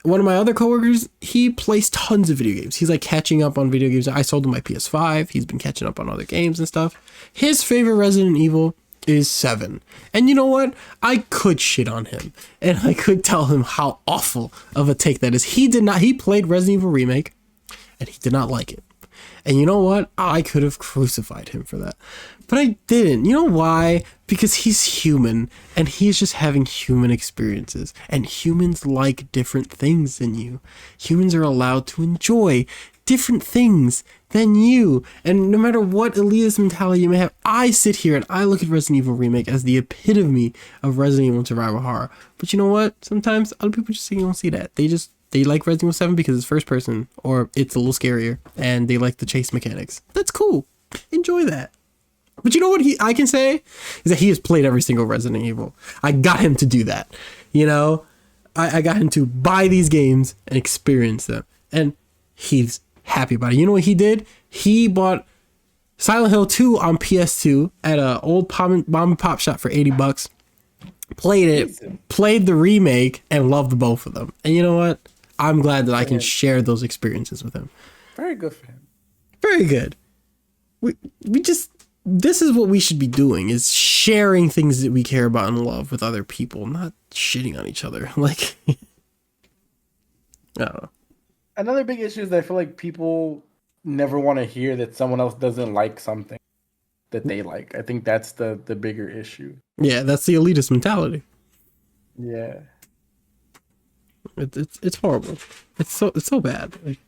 One of my other coworkers, he plays tons of video games. He's like catching up on video games. I sold him my PS5. He's been catching up on other games and stuff. His favorite Resident Evil is 7. And you know what? I could shit on him, and I could tell him how awful of a take that is. He played Resident Evil Remake, and he did not like it. And you know what? I could have crucified him for that, but I didn't. You know why? Because he's human, and he's just having human experiences, and humans like different things than you. Humans are allowed to enjoy different things than you. And no matter what elitist mentality you may have, I sit here and I look at Resident Evil Remake as the epitome of Resident Evil survival horror. But you know what? Sometimes other people just don't see that. They like Resident Evil 7 because it's first person, or it's a little scarier, and they like the chase mechanics. That's cool. Enjoy that. But you know what I can say is that he has played every single Resident Evil. I got him to do that. You know, I got him to buy these games and experience them, and he's happy about it. You know what he did? He bought Silent Hill 2 on PS2 at an old mom and pop shop for $80. Played it, played the remake, and loved both of them. And you know what? I'm glad that I can share those experiences with him. Very good for him. Very good. We just, this is what we should be doing, is sharing things that we care about and love with other people, not shitting on each other. Like, I don't know. Another big issue is that I feel like people never want to hear that someone else doesn't like something that they like. I think that's the bigger issue. Yeah, that's the elitist mentality. Yeah. It's horrible. It's so bad. Like,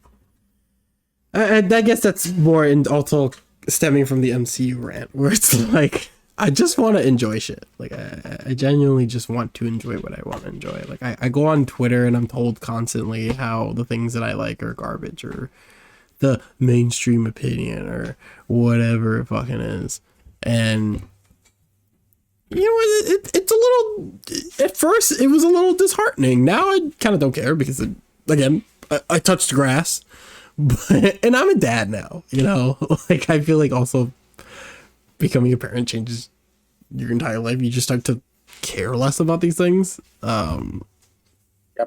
I guess that's more in also stemming from the MCU rant, where it's like, I just want to enjoy shit. Like, I genuinely just want to enjoy what I want to enjoy. Like, I go on Twitter and I'm told constantly how the things that I like are garbage, or the mainstream opinion, or whatever it fucking is. And you know, it's a little, at first it was a little disheartening. Now I kind of don't care, because again, I touched grass, and I'm a dad now, you know. Like, I feel like also becoming a parent changes your entire life. You just start to care less about these things. Got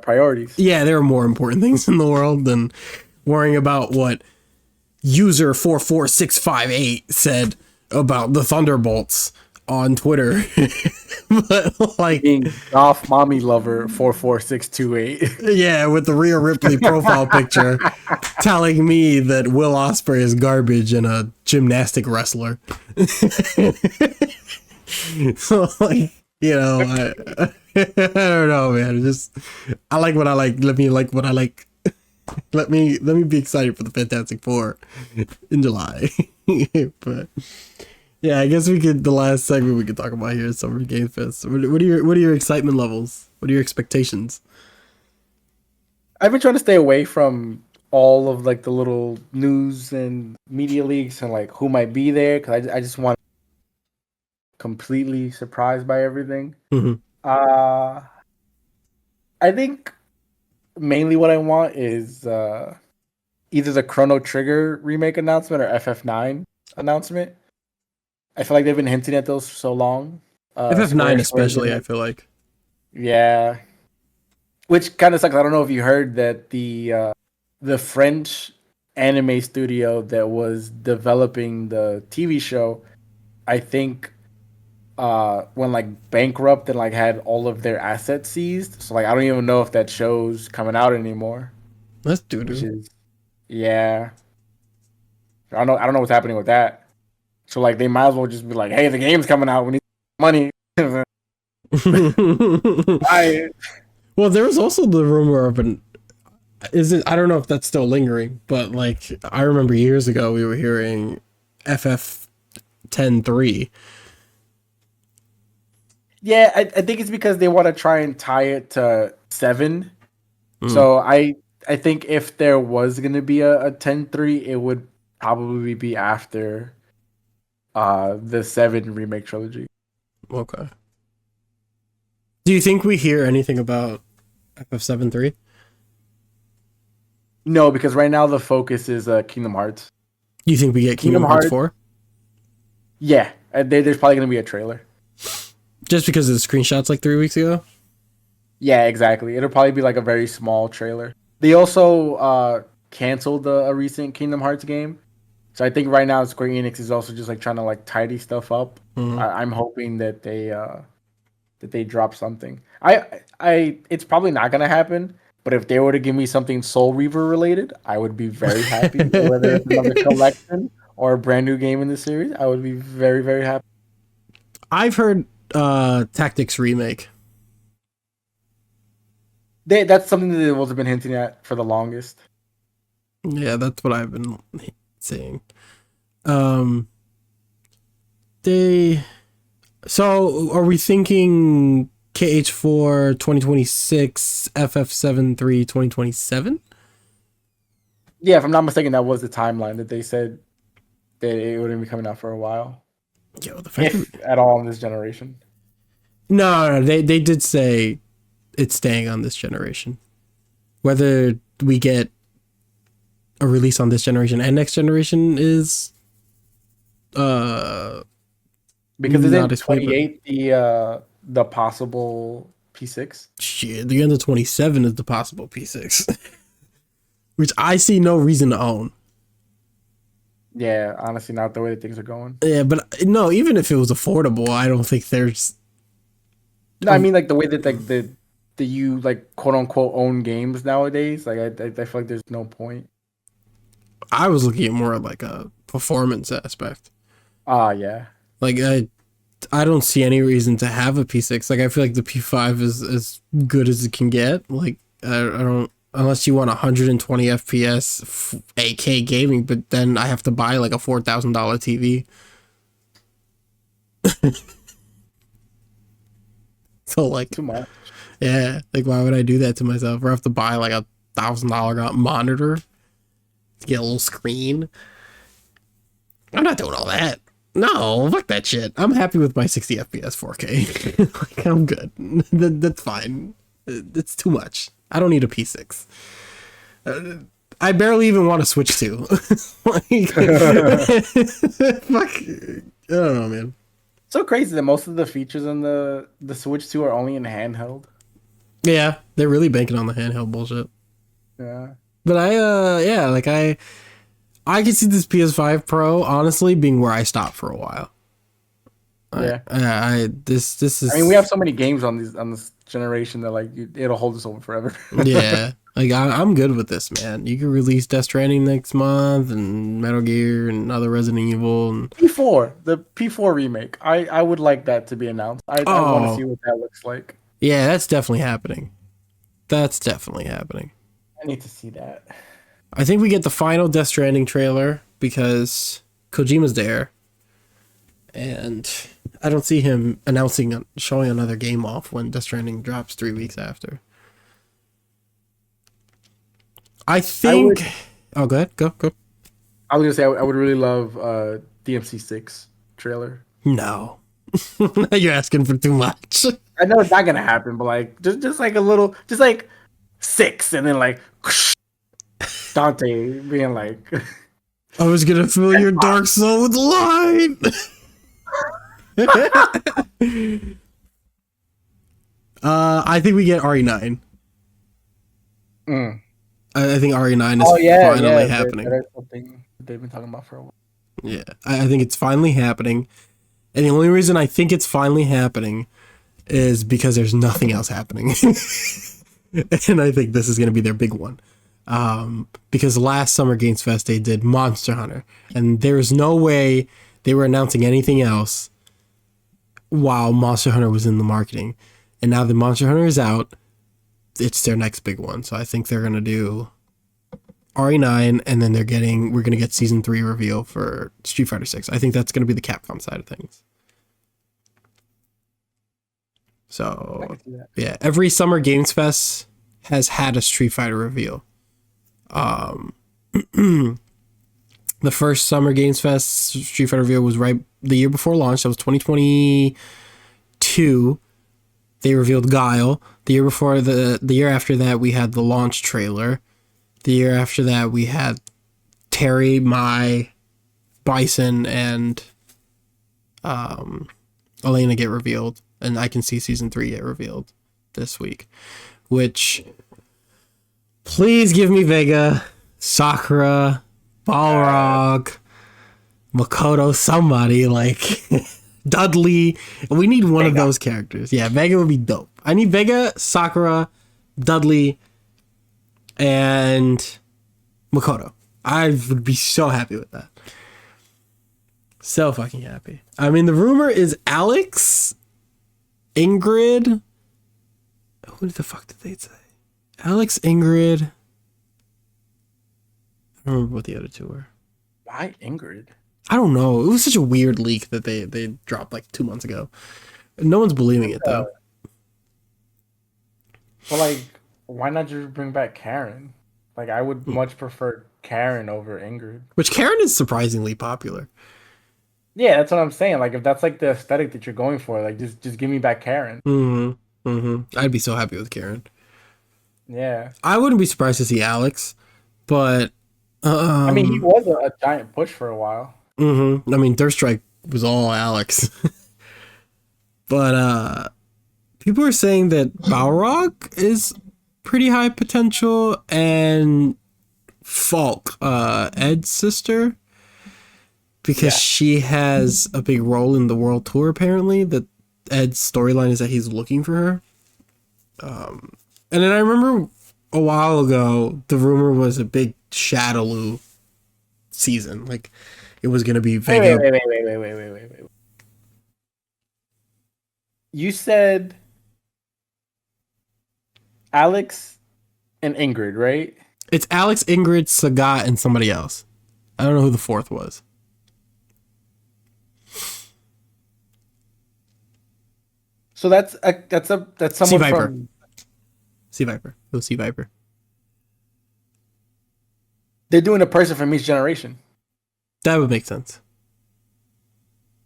priorities. Yeah, there are more important things in the world than worrying about what user 44658 said about the Thunderbolts on Twitter But like, Being Goth Mommy Lover 44628. yeah, with the Rhea Ripley profile picture telling me that Will Ospreay is garbage and a gymnastic wrestler. So like, you know, I don't know, man. Just I like what I like. Let me like what I like. Let me be excited for the Fantastic Four in July. But yeah, I guess we could. The last segment we could talk about here is Summer Game Fest. What are your excitement levels? What are your expectations? I've been trying to stay away from all of like the little news and media leaks and like who might be there because I just want completely surprised by everything. Mm-hmm. I think mainly what I want is either the Chrono Trigger remake announcement or FF9 announcement. I feel like they've been hinting at those for so long. FF9 especially, I feel like. Yeah. Which kind of sucks. I don't know if you heard that the French anime studio that was developing the TV show, I think went like bankrupt and like had all of their assets seized. So like I don't even know if that show's coming out anymore. That's Which doo-doo. is yeah. I don't know what's happening with that. So like they might as well just be like, hey, the game's coming out. We need money. I Well, there was also the rumor of I don't know if that's still lingering, but like I remember years ago we were hearing FF 10-3. Yeah, I think it's because they want to try and tie it to 7. Mm. So I think if there was gonna be a 10-3, it would probably be after the 7 remake trilogy. Okay. Do you think we hear anything about FF 7-3? No, because right now the focus is Kingdom Hearts. You think we get Kingdom Hearts 4? Yeah, there's probably gonna be a trailer. Just because of the screenshots like 3 weeks ago? Yeah, exactly. It'll probably be like a very small trailer. They also canceled a recent Kingdom Hearts game. So I think right now Square Enix is also just like trying to like tidy stuff up. Mm-hmm. I'm hoping that they drop something. It's probably not gonna happen, but if they were to give me something Soul Reaver related, I would be very happy. Whether it's another collection or a brand new game in the series, I would be very, very happy. I've heard Tactics Remake. That's something that they've been hinting at for the longest. Yeah, that's what I've been saying. So are we thinking KH4 2026, FF7 3 2027? Yeah, if I'm not mistaken, that was the timeline that they said that it wouldn't be coming out for a while. Yo, the fact If at all in this generation. No, they did say it's staying on this generation. Whether we get a release on this generation and next generation is because not isn't 28 the possible P6? Shit, the end of 27 is the possible P6. Which I see no reason to own. Yeah, honestly, not the way that things are going. Yeah, but no, even if it was affordable, I don't think there's. No, I mean like the way that like the you like quote unquote own games nowadays. Like I feel like there's no point. I was looking at more like a performance aspect. Yeah. Like I don't see any reason to have a P6. Like I feel like the P5 is as good as it can get. Like I don't. Unless you want 120 FPS 8K gaming, but then I have to buy like a $4,000 TV. So like, Too much. Yeah, like why would I do that to myself? Or have to buy like a $1,000 monitor to get a little screen? I'm not doing all that. No, fuck that shit. I'm happy with my 60 FPS 4K. Like, I'm good. That's fine. It's too much. I don't need a P6. I barely even want to Switch 2. Like, fuck. I don't know, man. So crazy that most of the features on the Switch 2 are only in handheld. Yeah, they're really banking on the handheld bullshit. Yeah. But I could see this PS5 Pro honestly being where I stop for a while. Yeah. This is. I mean, we have so many games on this generation that like it'll hold us over forever. Yeah, like I'm good with this, man. You can release Death Stranding next month, and Metal Gear, and other Resident Evil, and The P4 remake. I would like that to be announced. I want to see what that looks like. yeah, that's definitely happening. That's definitely happening. I need to see that. I think we get the final Death Stranding trailer because Kojima's there, and I don't see him showing another game off when Death Stranding drops 3 weeks after. I think. Oh, go ahead. Go. I was gonna say I would really love DMC6 trailer. No, you're asking for too much. I know it's not gonna happen, but like just like a little, just like 6, and then like Dante being like, I was gonna fill your dark soul with light. I think we get RE9. I think RE9 is finally happening. That's something they've been talking about for a while. Yeah, I think it's finally happening. And the only reason I think it's finally happening is because there's nothing else happening. And I think this is going to be their big one. Because last Summer Games Fest, they did Monster Hunter. And there's no way they were announcing anything else while Monster Hunter was in the marketing. And now that Monster Hunter is out, it's their next big one. So I think they're going to do RE9, and then we're going to get Season 3 reveal for Street Fighter 6. I think that's going to be the Capcom side of things. So, yeah, every Summer Games Fest has had a Street Fighter reveal. The first Summer Games Fest Street Fighter reveal was right the year before launch. That was 2022. They revealed Guile. The year before, the year after that, we had the launch trailer. The year after that, we had Terry, Mai, Bison, and Elena get revealed. And I can see Season 3 get revealed this week. Which, please give me Vega, Sakura, Balrog, Makoto, somebody, like Dudley. We need one of those characters. Yeah, Vega would be dope. I need Vega, Sakura, Dudley, and Makoto. I would be so happy with that. So fucking happy. I mean, the rumor is Alex, Ingrid. Who the fuck did they say? Alex, Ingrid. I don't remember what the other two were. Why Ingrid? I don't know. It was such a weird leak that they dropped like 2 months ago. No one's believing it though. Well, like, why not just bring back Karen? Like, I would much prefer Karen over Ingrid. Which Karen is surprisingly popular. Yeah, that's what I'm saying. Like, if that's like the aesthetic that you're going for, like, just give me back Karen. I'd be so happy with Karen. Yeah. I wouldn't be surprised to see Alex, but I mean, he was a giant push for a while. I mean, Third Strike was all Alex. But people are saying that Balrog is pretty high potential, and Falk, Ed's sister, because she has a big role in the world tour, apparently. That Ed's storyline is that he's looking for her. And then I remember a while ago, the rumor was a big Shadowloo season. Like, it was going to be Vega. Wait. You said Alex and Ingrid, right? It's Alex, Ingrid, Sagat, and somebody else. I don't know who the fourth was. So that's someone from Sea Viper. It was Sea Viper. They're doing a person from each generation. That would make sense.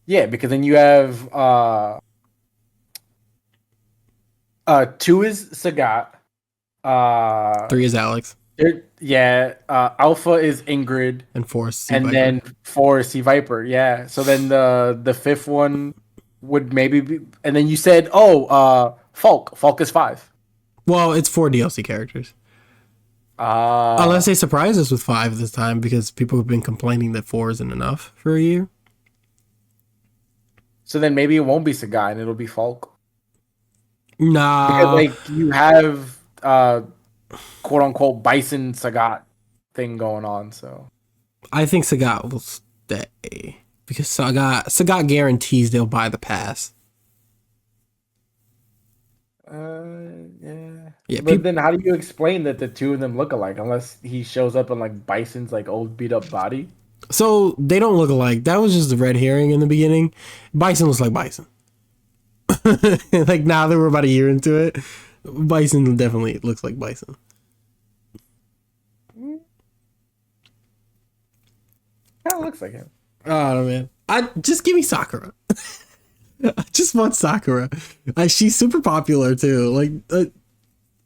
Yeah, because then you have 2 is Sagat. 3 is Alex. Alpha is Ingrid, and 4 is Sea and Viper. then 4 is Sea Viper. Yeah, so then the fifth one would maybe be, and then you said, Falk. Falk is 5. Well, it's 4 DLC characters. Unless they surprise us with 5 this time, because people have been complaining that 4 isn't enough for a year. So then maybe it won't be Sagai and it'll be Falk. Because Nah, like you have quote unquote Bison Sagat thing going on, so I think Sagat will stay because Sagat guarantees they'll buy the pass. yeah. Yeah, But then how do you explain that the two of them look alike unless he shows up in like Bison's like old beat up body? so they don't look alike. That was just the red herring in the beginning. Bison looks like Bison. Like now that we're about a year into it, Bison definitely looks like Bison. Kind of looks like him. Oh man, I just give me Sakura. I just want Sakura. She's super popular too. Like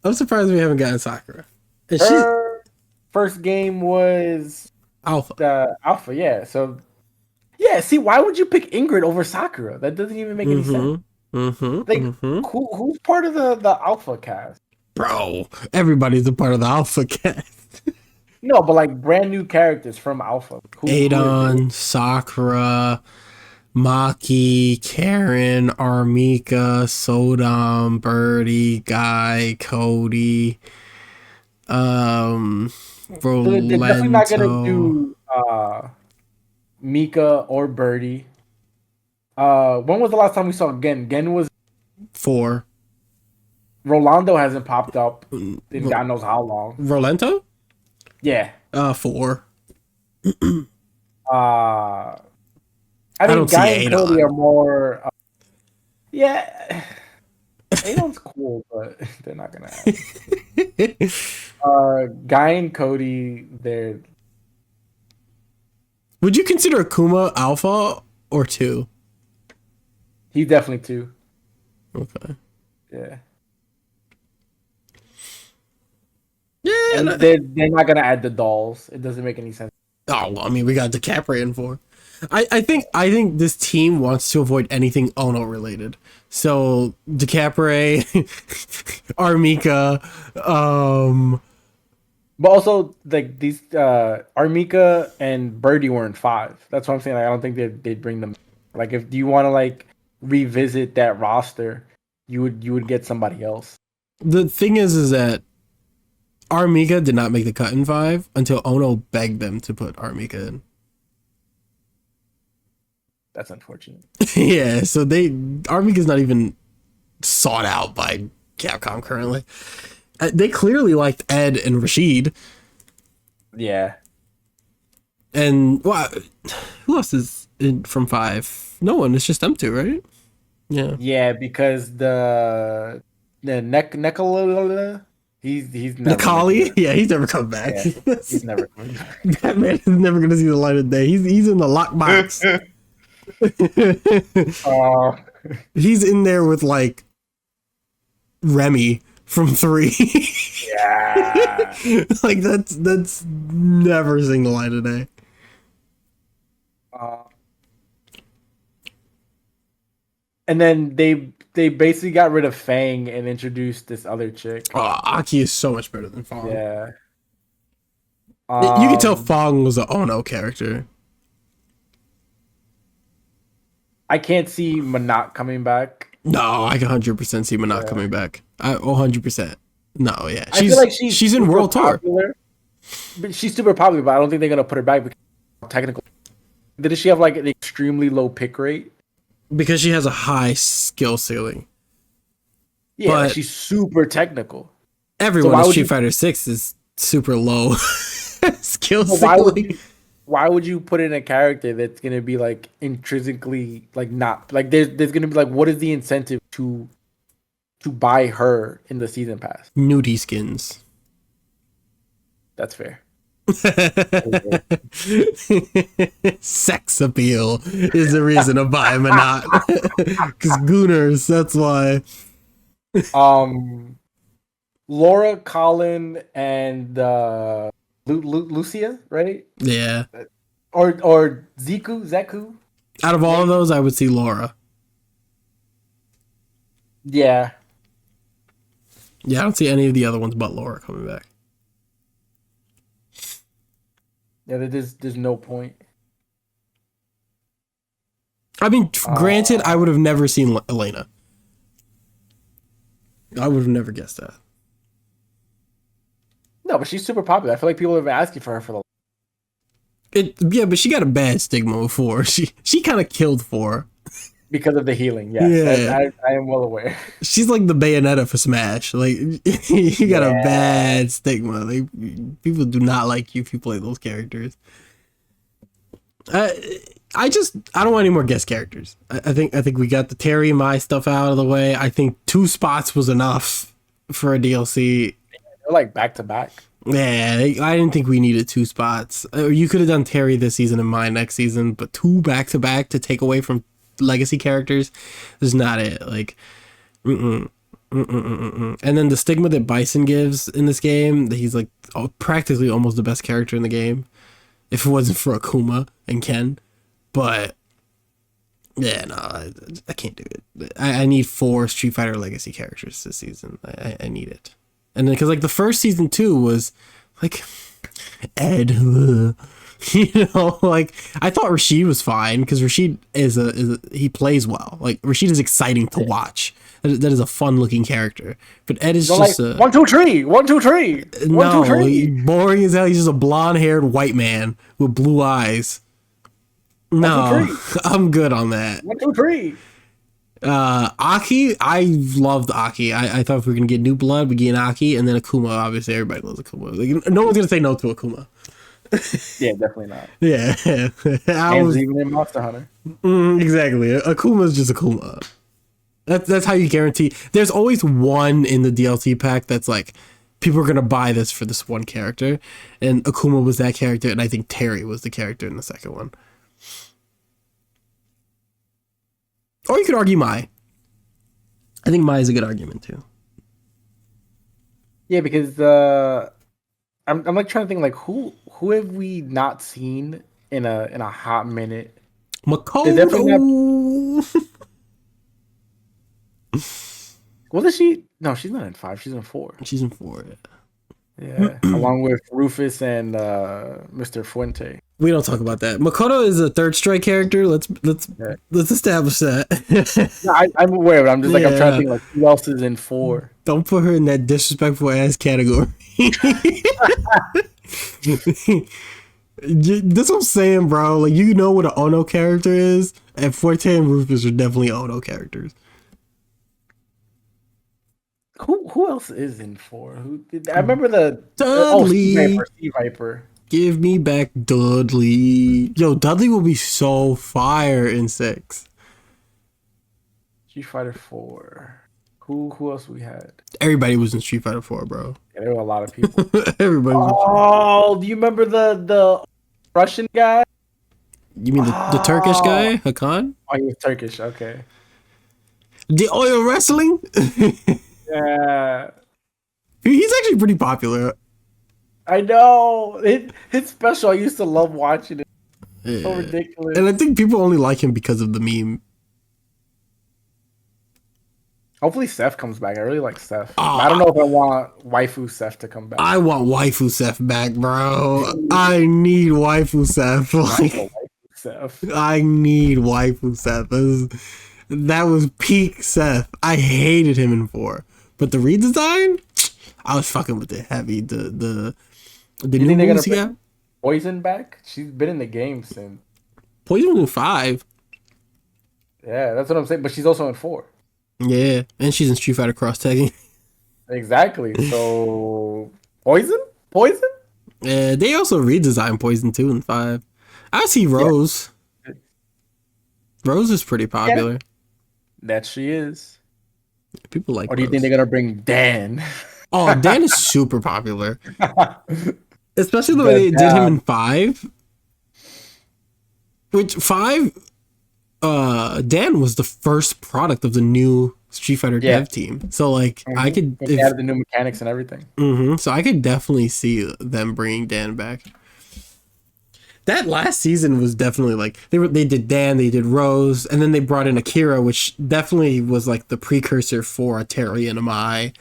I'm surprised we haven't gotten Sakura. And she's Her first game was alpha. the alpha, yeah. So yeah, see, why would you pick Ingrid over Sakura? That doesn't even make any sense. Like, who's part of the alpha cast? Bro, everybody's a part of the alpha cast. No, but like brand new characters from alpha. Adon, Sakura, Maki, Karen, Armika, Sodom, Birdie, Guy, Cody, So they're definitely not gonna Rolento. do Mika or Birdie. When was the last time we saw Gen? Gen was 4. Rolando hasn't popped up in God knows how long. Rolento? Yeah. 4. I don't think see Guy and Adon. Cody are more. Yeah, Adon's cool, but they're not gonna have. Guy and Cody, they're. Would you consider Akuma alpha or 2? He's definitely 2. Okay. Yeah. Yeah. And they're not gonna add the dolls. It doesn't make any sense. Oh, well, I mean, we got DiCaprio in 4. I think this team wants to avoid anything Ono related. So DiCaprio, Armika, But also, like these Armika and Birdie were in 5. That's what I'm saying. Like, I don't think they'd bring them. Like, if you want to like revisit that roster, you would get somebody else. the thing is that Armika did not make the cut in 5 until Ono begged them to put Armika in. That's unfortunate. Yeah, so Armika's not even sought out by Capcom currently. They clearly liked Ed and Rashid. Yeah. And well, who else is in from 5? No one. It's just them 2, right? Yeah. Yeah, because the Nekala, he's never Nikali? Yeah, he's never come back. Yeah, he's never coming back. That man is never gonna see the light of day. He's in the lockbox. He's in there with like Remy from 3. Yeah. Like that's never seen the light of day. And then they basically got rid of Fang and introduced this other chick. Oh, Aki is so much better than Fong. Yeah. You can tell Fong was an Ono character. I can't see Manat coming back. No, I can 100% see Manat coming back. 100%. No, yeah. I feel like she's in World popular, Tour. But she's super popular, but I don't think they're gonna put her back because technical. Did she have like an extremely low pick rate? Because she has a high skill ceiling. Yeah, but she's super technical. Everyone in Street Fighter 6 is super low skill ceiling. Why would you put in a character that's gonna be like intrinsically like not like there's gonna be like what is the incentive to buy her in the season pass? Nudie skins. That's fair. Sex appeal is the reason to buy him and not because Gooners, that's why. Laura, Colin, and Lucia, right? Yeah. Or Zeku. Out of all of those, I would see Laura. Yeah. Yeah, I don't see any of the other ones but Laura coming back. Yeah, there's no point. I mean, granted, I would have never seen Elena. I would have never guessed that. No, but she's super popular. I feel like people have been asking for her for the. Yeah, but she got a bad stigma before. She kind of killed for Because of the healing, yes. Yeah. I am well aware. She's like the Bayonetta for Smash. Like you got a bad stigma. Like people do not like you if you play those characters. I don't want any more guest characters. I think we got the Terry and Mai stuff out of the way. I think 2 spots was enough for a DLC. They're like back to back. Yeah, I didn't think we needed 2 spots. You could have done Terry this season and Mai next season, but 2 back to back to take away from legacy characters is not it. Like, And then the stigma that Bison gives in this game, that he's like practically almost the best character in the game, if it wasn't for Akuma and Ken. But yeah, no, I can't do it. I need 4 Street Fighter Legacy characters this season. I need it. And then because like the first season too was like Ed. Like I thought Rashid was fine because Rashid he plays well. Like Rashid is exciting to watch. That is a fun looking character. But Ed is just like, 1, 2, 3, 1, 2, 3. No, 1, 2, 3. Boring as hell. He's just a blonde haired white man with blue eyes. No, 1, 2, 3. I'm good on that. 1, 2, 3. Aki, I loved Aki. I thought if we were gonna get new blood, we get Aki, and then Akuma. Obviously, everybody loves Akuma. Like, no one's gonna say no to Akuma. Yeah, definitely not. Yeah, even in Monster Hunter. Exactly. Akuma's just Akuma. That's how you guarantee. There's always one in the DLC pack that's like, people are gonna buy this for this one character, and Akuma was that character, and I think Terry was the character in the second one. Or you could argue Mai. I think Mai is a good argument too. Yeah, because I'm like trying to think like who have we not seen in a hot minute? Makoto. Wasn't she? No, she's not in 5. She's in 4. She's in 4. Yeah, along with Rufus and Mr. Fuente. We don't talk about that. Makoto is a third strike character. Let's establish that. No, I'm aware of it. I'm just like I'm trying to think like who else is in 4. Don't put her in that disrespectful ass category. That's what I'm saying, bro. Like, you know what an Ono character is, and Forte and Rufus are definitely Ono characters. Who else is in 4? I remember the Dudley. Sea Viper. Give me back Dudley. Yo, Dudley will be so fire in 6. Street Fighter 4. Who else we had? Everybody was in Street Fighter 4, bro. Yeah, there were a lot of people. Everybody was. Oh, do you remember the Russian guy? You mean the Turkish guy, Hakan? Oh, he was Turkish. Okay. The oil wrestling. Yeah. He's actually pretty popular. I know. It's special. I used to love watching it. Yeah. So ridiculous. And I think people only like him because of the meme. Hopefully Seth comes back. I really like Seth. I don't know if I want waifu Seth to come back. I want waifu Seth back, bro. I need waifu Seth. Like, I need waifu Seth. That was peak Seth. I hated him in 4. But the redesign, I was fucking with it heavy. The new moves he got. Poison back? She's been in the game since. Poison was in 5. Yeah, that's what I'm saying. But she's also in 4. Yeah, and she's in Street Fighter Cross Tagging. Exactly. So Poison? Yeah, they also redesigned Poison 2 in 5. I see Rose. Yeah. Rose is pretty popular. Yeah. That she is. People like. Or do you think they're gonna bring Dan? Oh, Dan is super popular. Especially the way they did him in 5. Which 5, Dan was the first product of the new Street Fighter dev team. So like I could they added the new mechanics and everything. So I could definitely see them bringing Dan back. That last season was definitely like they did Dan, they did Rose, and then they brought in Akira, which definitely was like the precursor for a Terry and a Mai.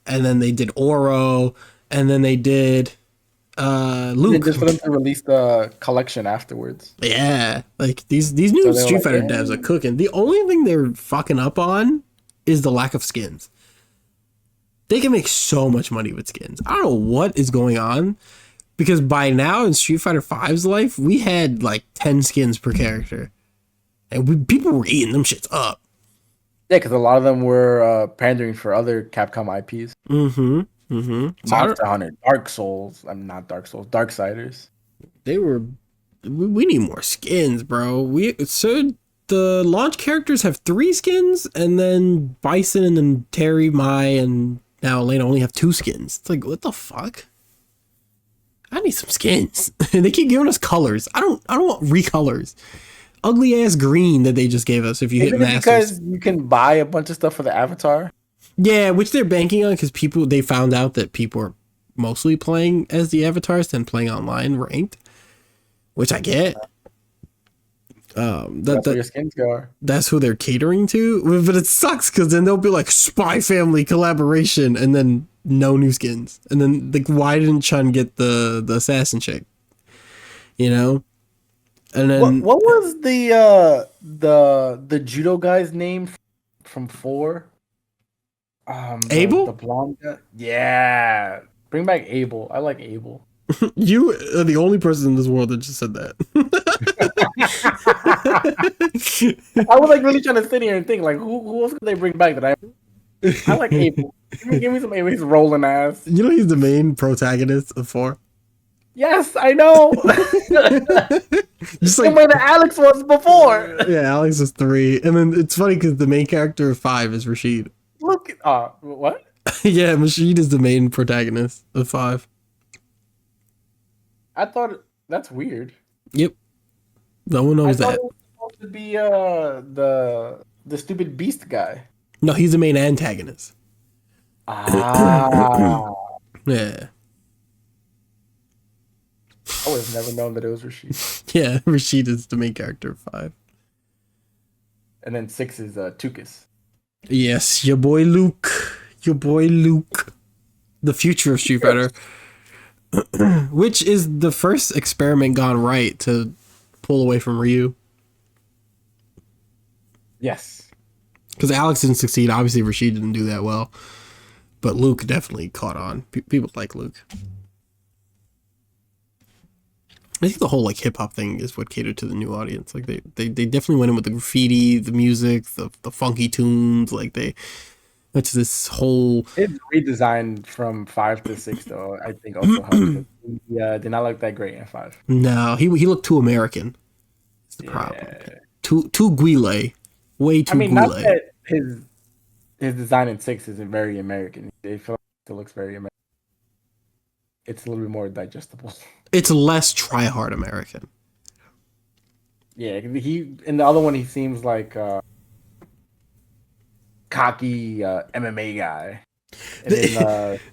And then they did Oro, and then they did And then Luke. just for them to release the collection afterwards. Yeah, like these new So they were Street like, Fighter yeah. devs are cooking. The only thing they're fucking up on is the lack of skins. They can make so much money with skins. I don't know what is going on, because by now in Street Fighter V's life, we had like 10 skins per character, and people were eating them shits up. Yeah, because a lot of them were pandering for other Capcom IPs. Mm-hmm. Monster Hunter, Dark Souls. I'm not Dark Souls. Darksiders. They were. We need more skins, bro. So the launch characters have 3 skins, and then Bison and then Terry, Mai, and now Elena only have 2 skins. It's like, what the fuck? I need some skins. They keep giving us colors. I don't want recolors. Ugly ass green that they just gave us if you hit Masters. Because you can buy a bunch of stuff for the avatar. Yeah, which they're banking on because they found out that people are mostly playing as the avatars than playing online ranked, which I get. That's where your skins go. That's who they're catering to, but it sucks because then they'll be like Spy Family collaboration and then no new skins, and then like why didn't Chun get the assassin chick? You know, and then what was the judo guy's name from 4? Abel? The blonde guy? Yeah. Bring back Abel. I like Abel. You are the only person in this world that just said that. I was like really trying to sit here and think like who else could they bring back that I like Abel. Give me some Abel. He's rolling ass. You know he's the main protagonist of 4. Yes, I know. Just like where the Alex was before. Yeah, Alex is 3, and then it's funny because the main character of 5 is Rashid. Look, what? Yeah, Rashid is the main protagonist of 5. I thought that's weird. Yep. No one knows that. It was supposed to be the stupid beast guy. No, he's the main antagonist. Ah. Yeah. I would have never known that it was Rashid. Yeah, Rashid is the main character of 5. And then 6 is Tukis. Yes, your boy Luke. Your boy Luke. The future of Street Fighter. Which is the first experiment gone right to pull away from Ryu. Yes. Because Alex didn't succeed. Obviously, Rashid didn't do that well. But Luke definitely caught on. People like Luke. I think the whole like hip hop thing is what catered to the new audience. Like they definitely went in with the graffiti, the music, the funky tunes. Like they went to this whole. It's redesigned from 5 to 6 though. I think also helped. Yeah, did not look that great in 5. No, he looked too American. That's the problem. Too Guile. Way too Guile. Not that his design in 6 isn't very American. I feel like it looks very American. It's a little bit more digestible. It's less try-hard American. Yeah, he in the other one he seems like cocky MMA guy. And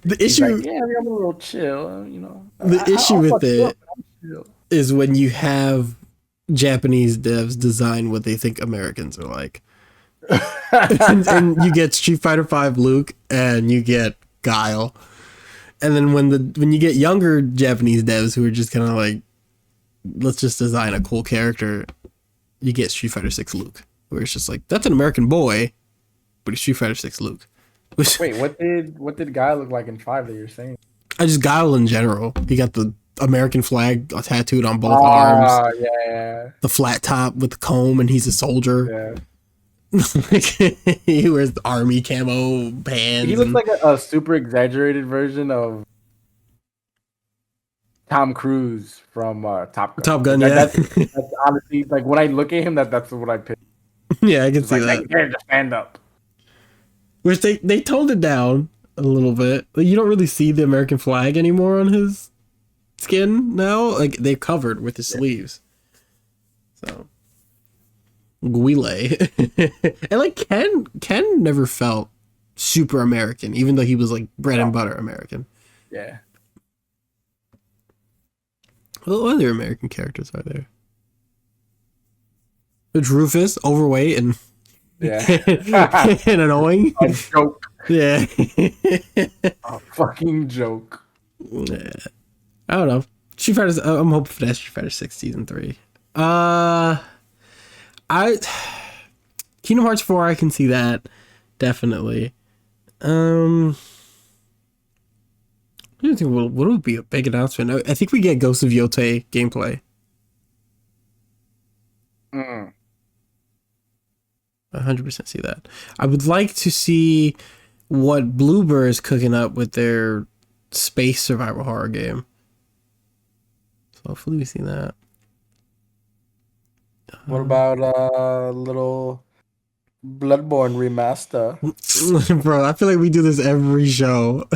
the issue, like, yeah, I'm a little chill, you know. The issue with it is when you have Japanese devs design what they think Americans are like, and you get Street Fighter V Luke and you get Guile. And then when you get younger Japanese devs who are just kind of like, let's just design a cool character, you get Street Fighter 6 Luke, where it's just like, that's an American boy, but it's Street Fighter 6 Luke. Wait, what did Guy look like in 5 that you're saying? I just Guile in general. He got the American flag tattooed on both arms. Yeah. The flat top with the comb, and he's a soldier. Yeah. He wears the army camo pants. He looks like a super exaggerated version of Tom Cruise from Top Gun. Top Gun, yeah. That's honestly, like, when I look at him, that's what I picture. Yeah, I can see that. Like, just stand up. Which they toned it down a little bit. Like, you don't really see the American flag anymore on his skin now. Like, they've covered with his sleeves. So Guile. And like Ken never felt super American, even though he was like bread and butter American. Yeah. What other American characters are there? There's Rufus, overweight and and annoying. A joke. Yeah. A fucking joke. Yeah. I don't know. Street Fighter. I'm hoping for that Street Fighter 6 season 3. I Kingdom Hearts 4. I can see that definitely. I don't think what would be a big announcement. I think we get Ghost of Yotei gameplay. 100% see that. I would like to see what Bloober is cooking up with their space survival horror game. So hopefully we see that. What about little Bloodborne remaster? Bro, I feel like we do this every show.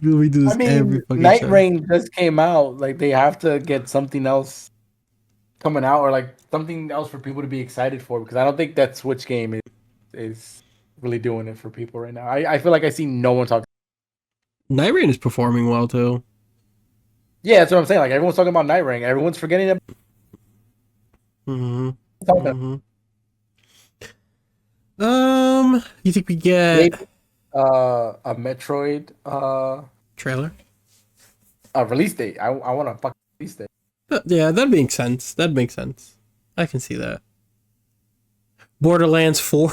We do this every fucking Night show. Rain just came out. Like they have to get something else coming out, or like something else for people to be excited for, because I don't think that Switch game is really doing it for people right now. I feel like I see no one talking. Night Rain is performing well too. Yeah, that's what I'm saying. Like everyone's talking about Night Rain. Everyone's forgetting about. You think we get a Metroid trailer? A release date. I want a fucking release date. Yeah, that makes sense. That makes sense. I can see that. Borderlands 4.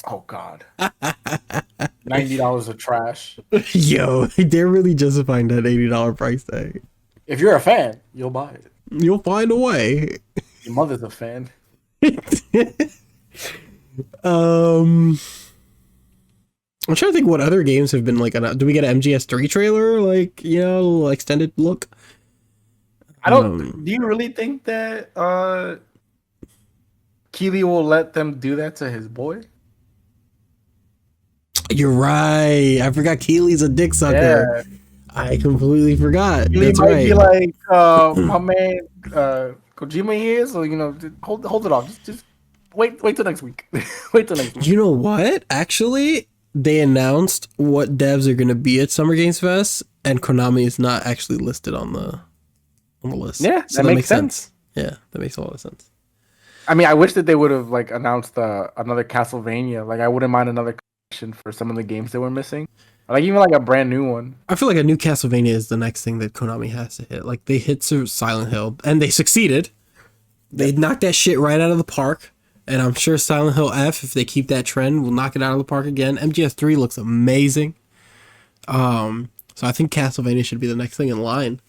Oh God. $90 of trash. Yo, they're really justifying that $80 price tag. If you're a fan, you'll buy it. You'll find a way. Your mother's a fan. I'm trying to think what other games have been like. Do we get an MGS3 trailer? Like, you know, a little extended look? I don't. Do you really think that Keeley will let them do that to his boy? You're right. I forgot Keely's a dick sucker. Yeah. I completely forgot. Keely That's might right. Be like, my man, Kojima here. So you know, hold it off. Just wait till next week. Wait till next week. You know what? Actually, they announced what devs are going to be at Summer Games Fest, and Konami is not actually listed on the list. Yeah, so that makes sense. Yeah, that makes a lot of sense. I mean, I wish that they would have like announced another Castlevania. Like, I wouldn't mind another collection for some of the games that we're missing. Like, even like a brand new one. I feel like a new Castlevania is the next thing that Konami has to hit. Like, they hit Silent Hill, and they succeeded. They knocked that shit right out of the park. And I'm sure Silent Hill F, if they keep that trend, will knock it out of the park again. MGS3 looks amazing. So I think Castlevania should be the next thing in line.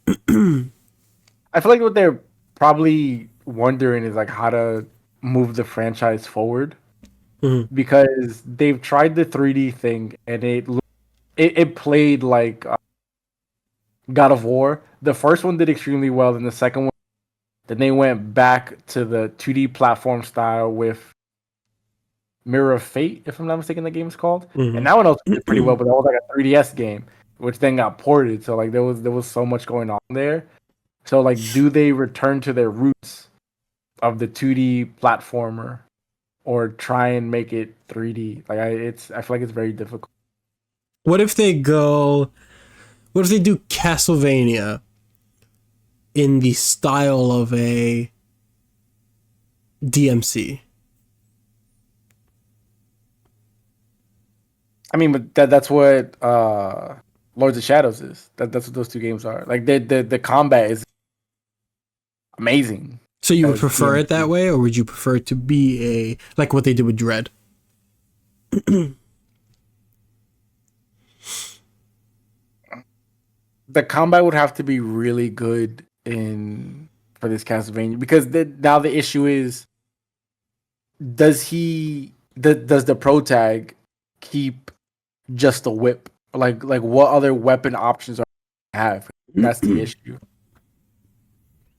I feel like what they're probably wondering is like how to move the franchise forward, because they've tried the 3D thing and it played like God of War. The first one did extremely well, and the second one, then they went back to the 2D platform style with Mirror of Fate, if I'm not mistaken, the game's called. And that one also did pretty well, but that was like a 3DS game, which then got ported. So like there was so much going on there. So like, do they return to their roots of the 2D platformer, or try and make it 3D? Like I feel like it's very difficult. What if they do Castlevania in the style of a DMC? I mean, but that's what Lords of Shadows is. That's what those two games are. Like the combat is amazing. So you would prefer it that way, or would you prefer it to be like what they did with Dread? The combat would have to be really good for this Castlevania, because now the issue is, does the pro tag keep just a whip? Like what other weapon options are you have? That's the issue.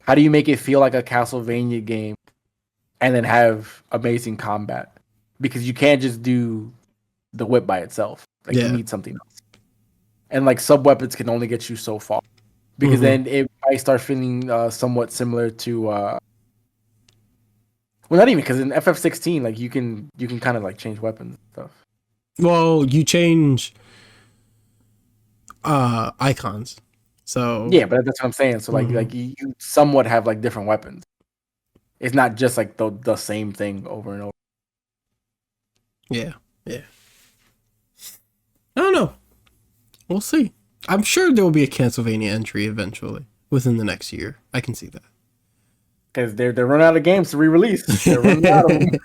How do you make it feel like a Castlevania game and then have amazing combat? Because you can't just do the whip by itself. Like, you need something else. And like, sub weapons can only get you so far, because then it might start feeling somewhat similar to well, not even, because in FF16, like you can kind of like change weapons and stuff. Well, you change icons. So yeah, but that's what I'm saying. So like you somewhat have like different weapons. It's not just like the same thing over and over. Yeah. I don't know. We'll see. I'm sure there will be a Castlevania entry eventually within the next year. I can see that. Because they're running out of games to re-release. They're running out of them.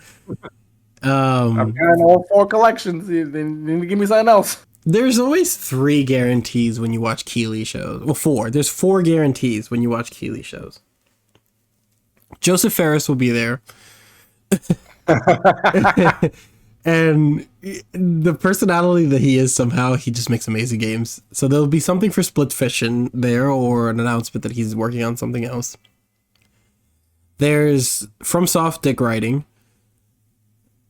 I'm getting all 4 collections. They need to give me something else. There's always 3 guarantees when you watch Keeley shows. Well, 4. There's 4 guarantees when you watch Keeley shows. Joseph Ferris will be there. And the personality that he is, somehow, he just makes amazing games. So there'll be something for Split Fiction there, or an announcement that he's working on something else. There's FromSoft dick writing.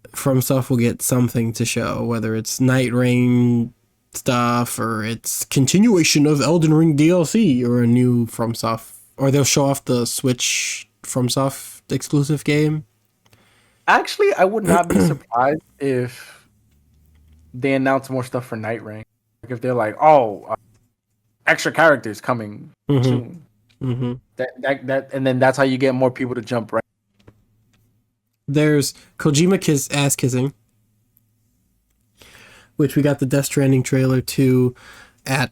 FromSoft will get something to show, whether it's Night Rain stuff or it's continuation of Elden Ring DLC or a new FromSoft, or they'll show off the Switch FromSoft exclusive game. Actually, I would not be surprised if they announce more stuff for Night Rain. Like if they're like, extra characters coming soon. Mm-hmm. That, and then that's how you get more people to jump right. There's Kojima ass kissing, which we got the Death Stranding trailer to at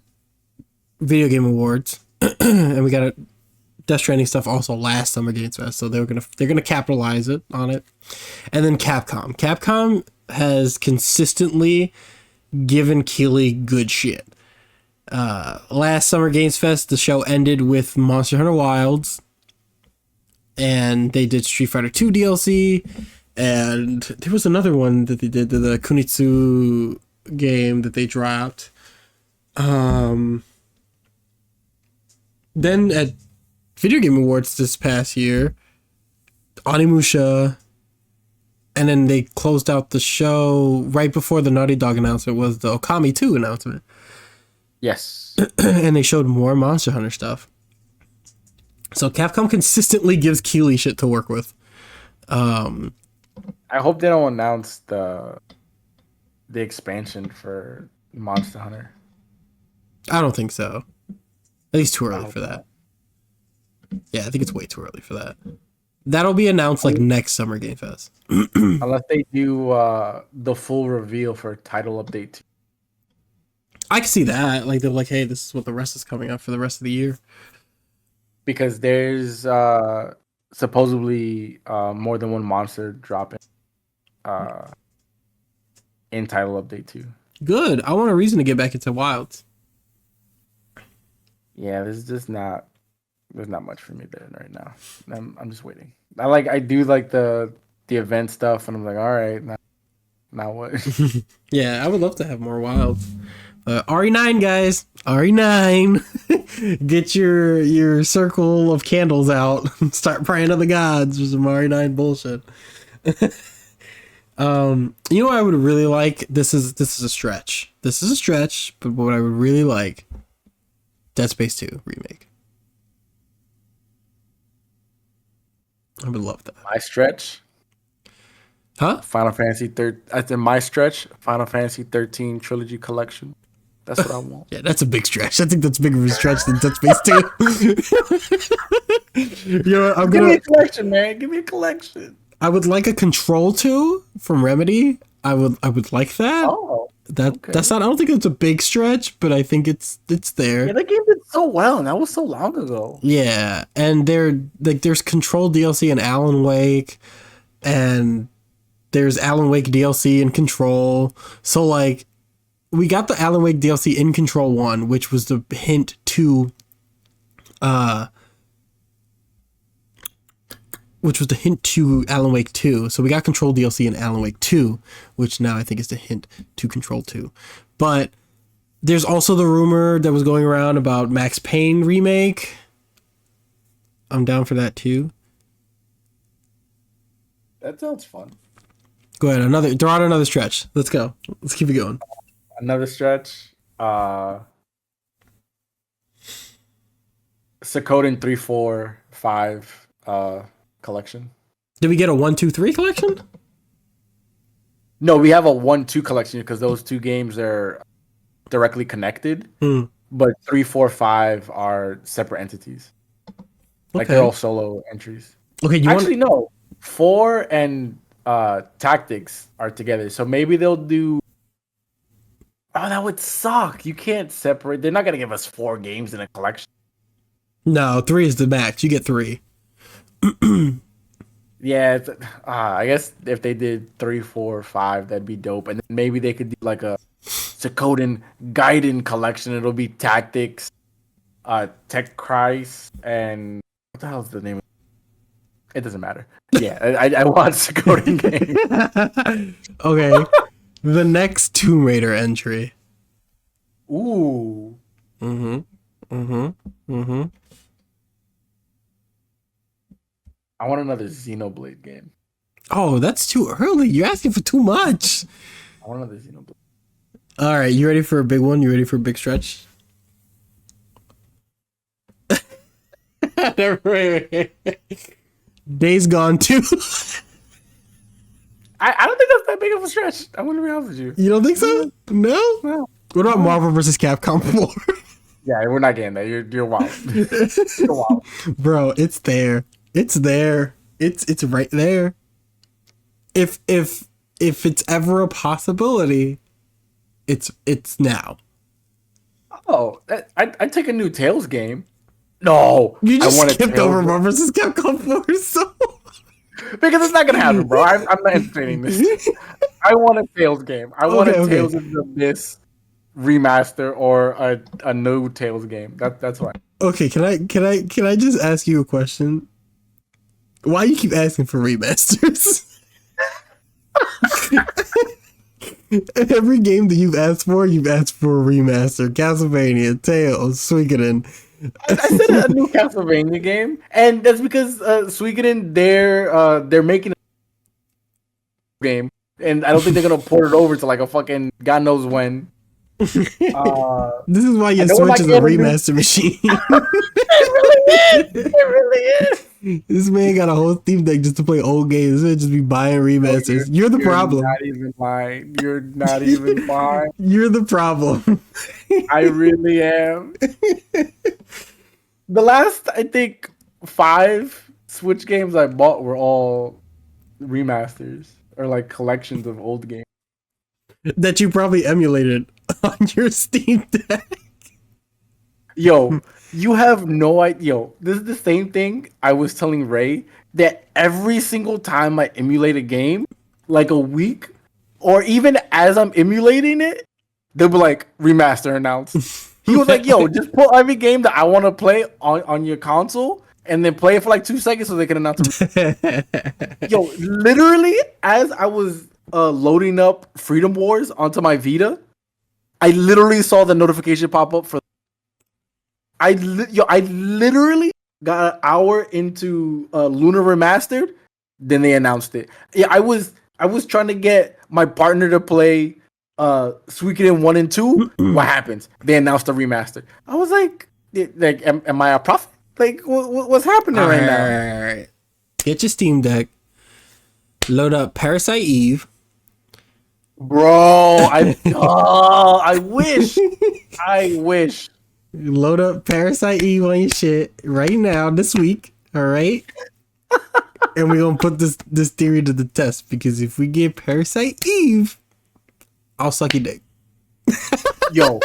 Video Game Awards, and we got a Death Stranding stuff also last Summer Games Fest, so they're gonna capitalize on it. And then Capcom has consistently given Keeley good shit. Last Summer Games Fest, the show ended with Monster Hunter Wilds, and they did Street Fighter 2 DLC, and there was another one that they did, the Kunitsu game that they dropped. Then at Video Game Awards this past year, Onimusha, and then they closed out the show right before the Naughty Dog announcement was the Okami 2 announcement. Yes. And they showed more Monster Hunter stuff. So Capcom consistently gives Keeley shit to work with. I hope they don't announce the expansion for Monster Hunter. I don't think so. At least too early for that. Yeah, I think it's way too early for that. That'll be announced like next Summer Game Fest. Unless they do the full reveal for title update 2. I can see that. Like they're like, hey, this is what the rest is coming up for the rest of the year. Because there's supposedly more than one monster dropping in title update 2. Good. I want a reason to get back into Wilds. Yeah, there's not much for me there right now. I'm just waiting. I do like the event stuff, and I'm like, all right, now what? Yeah, I would love to have more Wilds. RE9, guys, RE9. Get your circle of candles out and start praying to the gods for some RE9 bullshit. You know what I would really like? This is a stretch. But what I would really like, Dead Space 2 remake. I would love that. My stretch. Huh? Final Fantasy 13. That's in my stretch. Final Fantasy 13 trilogy collection. That's what I want. Yeah, that's a big stretch. I think that's bigger of a stretch than Dead Space 2. Give me a collection, man. Give me a collection. I would like a Control 2 from Remedy. I would like that. Oh. That's not. I don't think it's a big stretch, but I think it's there. Yeah, that game did so well, and that was so long ago. Yeah, and there's Control DLC in Alan Wake, and there's Alan Wake DLC in Control. So like, we got the Alan Wake DLC in Control 1, which was the hint to, Alan Wake 2. So we got Control DLC in Alan Wake 2, which now I think is the hint to Control 2. But there's also the rumor that was going around about Max Payne remake. I'm down for that too. That sounds fun. Go ahead, throw out another stretch. Let's go. Let's keep it going. Another stretch. Suikoden 3, 4, 5 collection. Did we get a 1, 2, 3 collection? No, we have a 1, 2 collection because those two games are directly connected. But 3, 4, 5 are separate entities. Like they're all solo entries. Okay, no. 4 and Tactics are together. So maybe they'll do Oh, that would suck. You can't separate. They're not gonna give us 4 games in a collection. No, 3 is the max. You get 3. Yeah, I guess if they did 3, 4, 5, that'd be dope. And then maybe they could do like a Sakoden Gaiden collection. It'll be Tactics, Tech Christ, and what the hell's the name? It doesn't matter. Yeah, I want Sakoden game. Okay, the next Tomb Raider entry. Ooh. I want another Xenoblade game. Oh, that's too early. You're asking for too much. I want another Xenoblade. All right, you ready for a big one? You ready for a big stretch? Days Gone 2. I don't think that's that big of a stretch. I'm gonna be honest with you. You don't think so? No? No. What about Marvel vs. Capcom 4? Yeah, we're not getting that. You're wild. You're wild. Bro, it's there. It's there. It's right there. If it's ever a possibility, it's now. Oh, I'd take a new Tails game. No, You just I want skipped over Marvel vs. Capcom 4, so because it's not gonna happen, bro. I'm not entertaining this. I want a Tails game. I want a Tails of the Abyss remaster or a new Tails game. That's why. okay, can I just ask you a question? Why you keep asking for remasters? Every game that you've asked for a remaster. Castlevania, Tales, Suikoden. I said a new Castlevania game, and that's because Suikoden they're making a game, and I don't think they're gonna port it over to like a fucking God knows when. This is why your Switch is a remaster machine. It really is. It really is. This man got a whole Steam Deck just to play old games. This man just be buying remasters. You're the problem. Not even lying. You're not even lying. You're the problem. I really am. The last, I think, 5 Switch games I bought were all remasters or like collections of old games. That you probably emulated on your Steam Deck. Yo, you have no idea. Yo, this is the same thing I was telling Ray that every single time I emulate a game, like a week, or even as I'm emulating it, they'll be like, remaster announced. He was like, yo, just put every game that I want to play on your console and then play it for like 2 seconds so they can announce it. Yo, literally, as I was loading up Freedom Wars onto my Vita, I literally saw the notification pop up for. I literally got an hour into Lunar Remastered, then they announced it. Yeah, I was trying to get my partner to play Suikoden 1 and 2. What happens? They announced a remaster. I was like, am I a prophet? Like, what's happening right now? Right. Get your Steam Deck. Load up Parasite Eve. Bro, I wish. I wish. Load up Parasite Eve on your shit right now this week. All right. And we're gonna put this theory to the test, because if we get Parasite Eve, I'll suck your dick. Yo.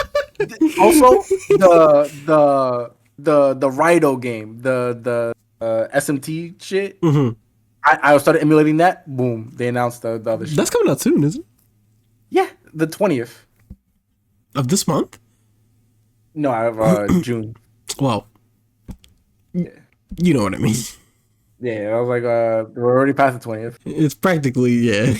Also, the Rido game, the SMT shit. Mm-hmm. I started emulating that. Boom! They announced the other shit. That's coming out soon, isn't it? Yeah, the 20th. Of this month? No, I have June. Well, Yeah. you know what I mean. Yeah, I was like, we're already past the 20th. It's practically, yeah.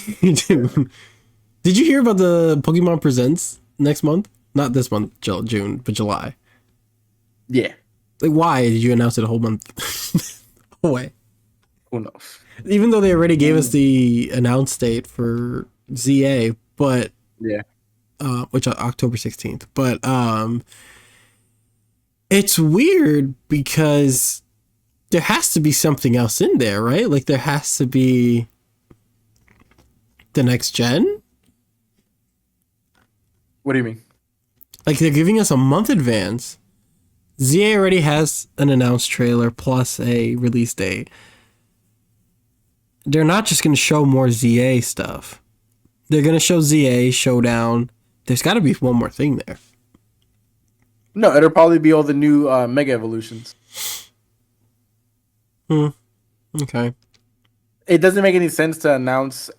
Did you hear about the Pokemon Presents next month? Not this month, June, but July. Yeah. Like, why did you announce it a whole month away? Who knows? Even though they already gave us the announce date for ZA, but Yeah. Which October 16th. But it's weird because there has to be something else in there, right? Like, there has to be the next gen. What do you mean? Like, they're giving us a month advance. ZA already has an announced trailer plus a release date. They're not just going to show more ZA stuff. They're going to show ZA Showdown There's got to be one more thing there. No, it'll probably be all the new Mega Evolutions. Okay. It doesn't make any sense to announce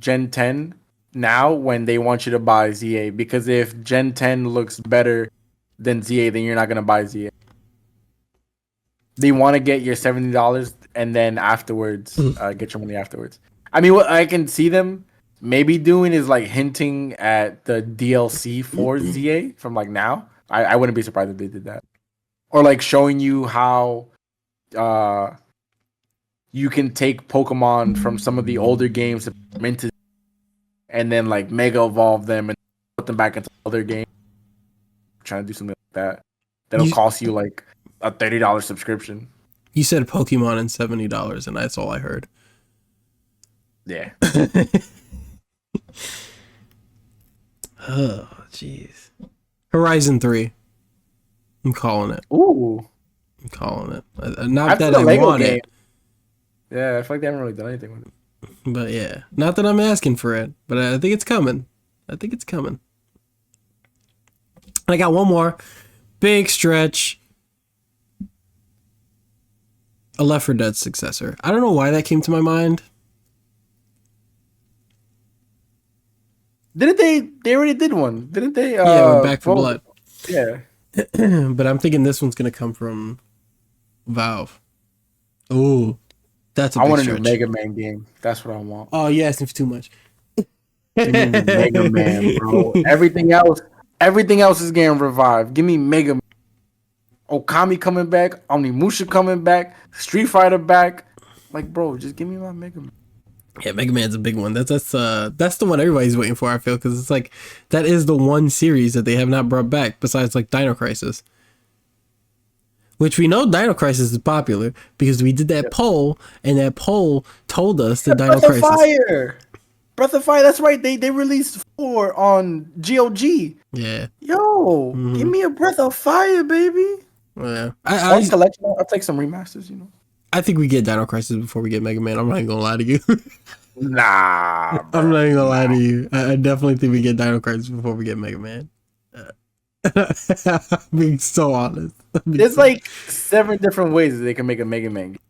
Gen 10 now when they want you to buy ZA, because if Gen 10 looks better than ZA, then you're not gonna buy ZA. They want to get your $70 and then afterwards get your money afterwards. I mean, what I can see them maybe doing is like hinting at the DLC for ZA from like now. I wouldn't be surprised if they did that, or like showing you how you can take Pokemon from some of the older games and put them into, and then like Mega Evolve them and put them back into other games. I'm trying to do something like that. That'll cost you like a $30 subscription. You said Pokemon and $70, and that's all I heard. Yeah. Oh, jeez. Horizon 3. I'm calling it. Ooh. I'm calling it. Not that I want it. Yeah, I feel like they haven't really done anything with it. But yeah, not that I'm asking for it, but I think it's coming. I think it's coming. I got one more big stretch. A Left 4 Dead successor. I don't know why that came to my mind. Didn't they? They already did one, didn't they? Yeah, with Back 4 Blood. Yeah. But I'm thinking this one's gonna come from Valve. Ooh, that's a big I want a stretch. new Mega Man game. That's what I want. Oh, you're asking for too much. Mega Man, bro. Everything else is getting revived. Give me Mega Man. Okami coming back, Onimusha coming back, Street Fighter back. Like, bro, just give me my Mega Man. Yeah, Mega Man's a big one. That's the one everybody's waiting for, I feel, because it's like that is the one series that they have not brought back besides like Dino Crisis. Which we know Dino Crisis is popular because we did that poll, and that poll told us that Dino Crisis. Breath of Fire, that's right. They released 4 on GOG. Yeah. Yo, give me a Breath of Fire, baby. Yeah. I'll take some remasters, you know. I think we get Dino Crisis before we get Mega Man. I'm not even gonna lie to you. Nah, bro. I'm not even gonna lie to you. I definitely think we get Dino Crisis before we get Mega Man. I'm being so honest. There's like 7 different ways that they can make a Mega Man game.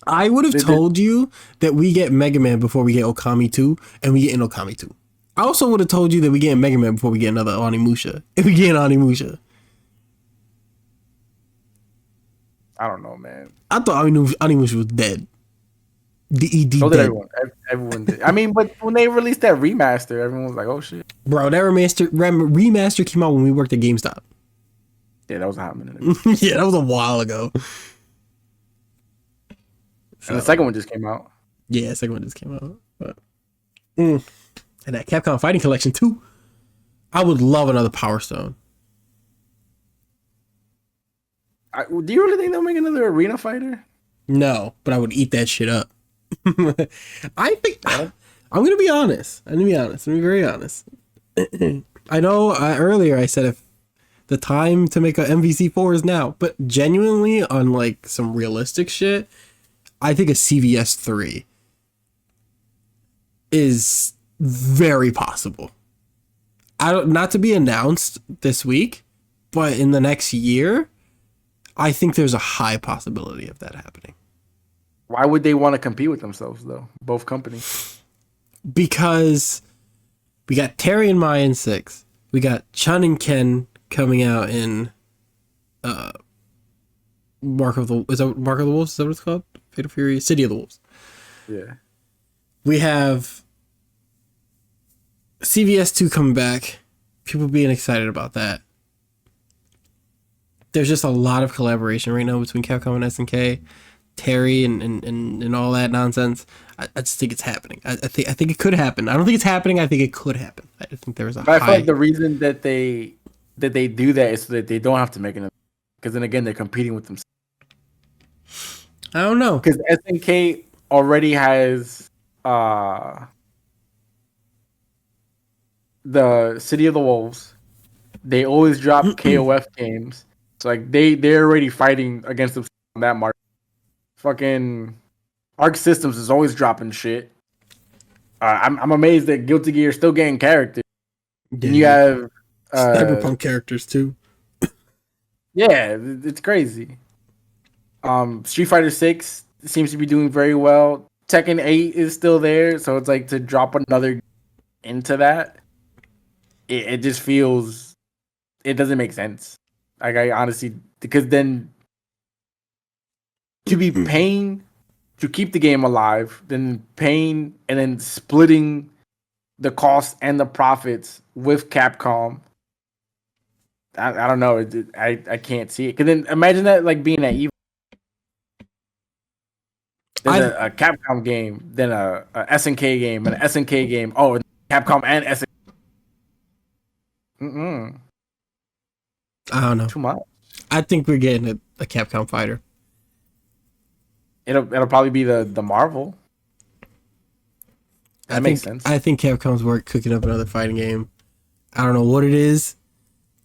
I would have told you that we get Mega Man before we get Okami 2, and we get an Okami 2. I also would have told you that we get Mega Man before we get another Onimusha. If we get an Onimusha. I don't know, man. I thought Onimusha was dead. DED So did dead. everyone. Everyone did. I mean, but when they released that remaster, everyone was like, "Oh shit!" Bro, that remaster came out when we worked at GameStop. Yeah, that was a hot minute. Yeah, that was a while ago. And the second one just came out. Yeah, the second one just came out. But, and that Capcom Fighting Collection too. I would love another Power Stone. Do you really think they'll make another Arena Fighter? No, but I would eat that shit up. I think I'm gonna be honest. I'm gonna be very honest. I know earlier I said if the time to make a MVC4 is now, but genuinely on like some realistic shit, I think a CVS 3 is very possible. Not to be announced this week, but in the next year, I think there's a high possibility of that happening. Why would they want to compete with themselves though? Both companies. Because we got Terry and Mai in 6. We got Chun and Ken coming out in Mark of the Wolves? Is that what it's called? Fatal Fury, City of the Wolves. Yeah. We have CVS 2 coming back. People being excited about that. There's just a lot of collaboration right now between Capcom and SNK, Terry and all that nonsense. I just think it's happening. I think it could happen. I don't think it's happening. I think it could happen. I think there was a. But I feel like the reason that they do that is so that they don't have to make another. Because then again, they're competing with themselves. I don't know. Because SNK already has the City of the Wolves. They always drop KOF games. So like they're already fighting against themselves on that market. Fucking Arc Systems is always dropping shit. I'm amazed that Guilty Gear is still getting characters. And you have cyberpunk characters too. yeah, it's crazy. Street Fighter 6 seems to be doing very well. Tekken 8 is still there, so it's like to drop another into that. It just feels it doesn't make sense. Like I honestly, because then to be paying to keep the game alive, then paying and then splitting the costs and the profits with Capcom. I don't know. I can't see it. Cause then imagine that like being at Evo. There's a Capcom game, then a SNK game, and an SNK game. Oh, Capcom and SNK. I don't know. Too much. I think we're getting a Capcom fighter. It'll probably be the Marvel. That makes sense. I think Capcom's cooking up another fighting game. I don't know what it is.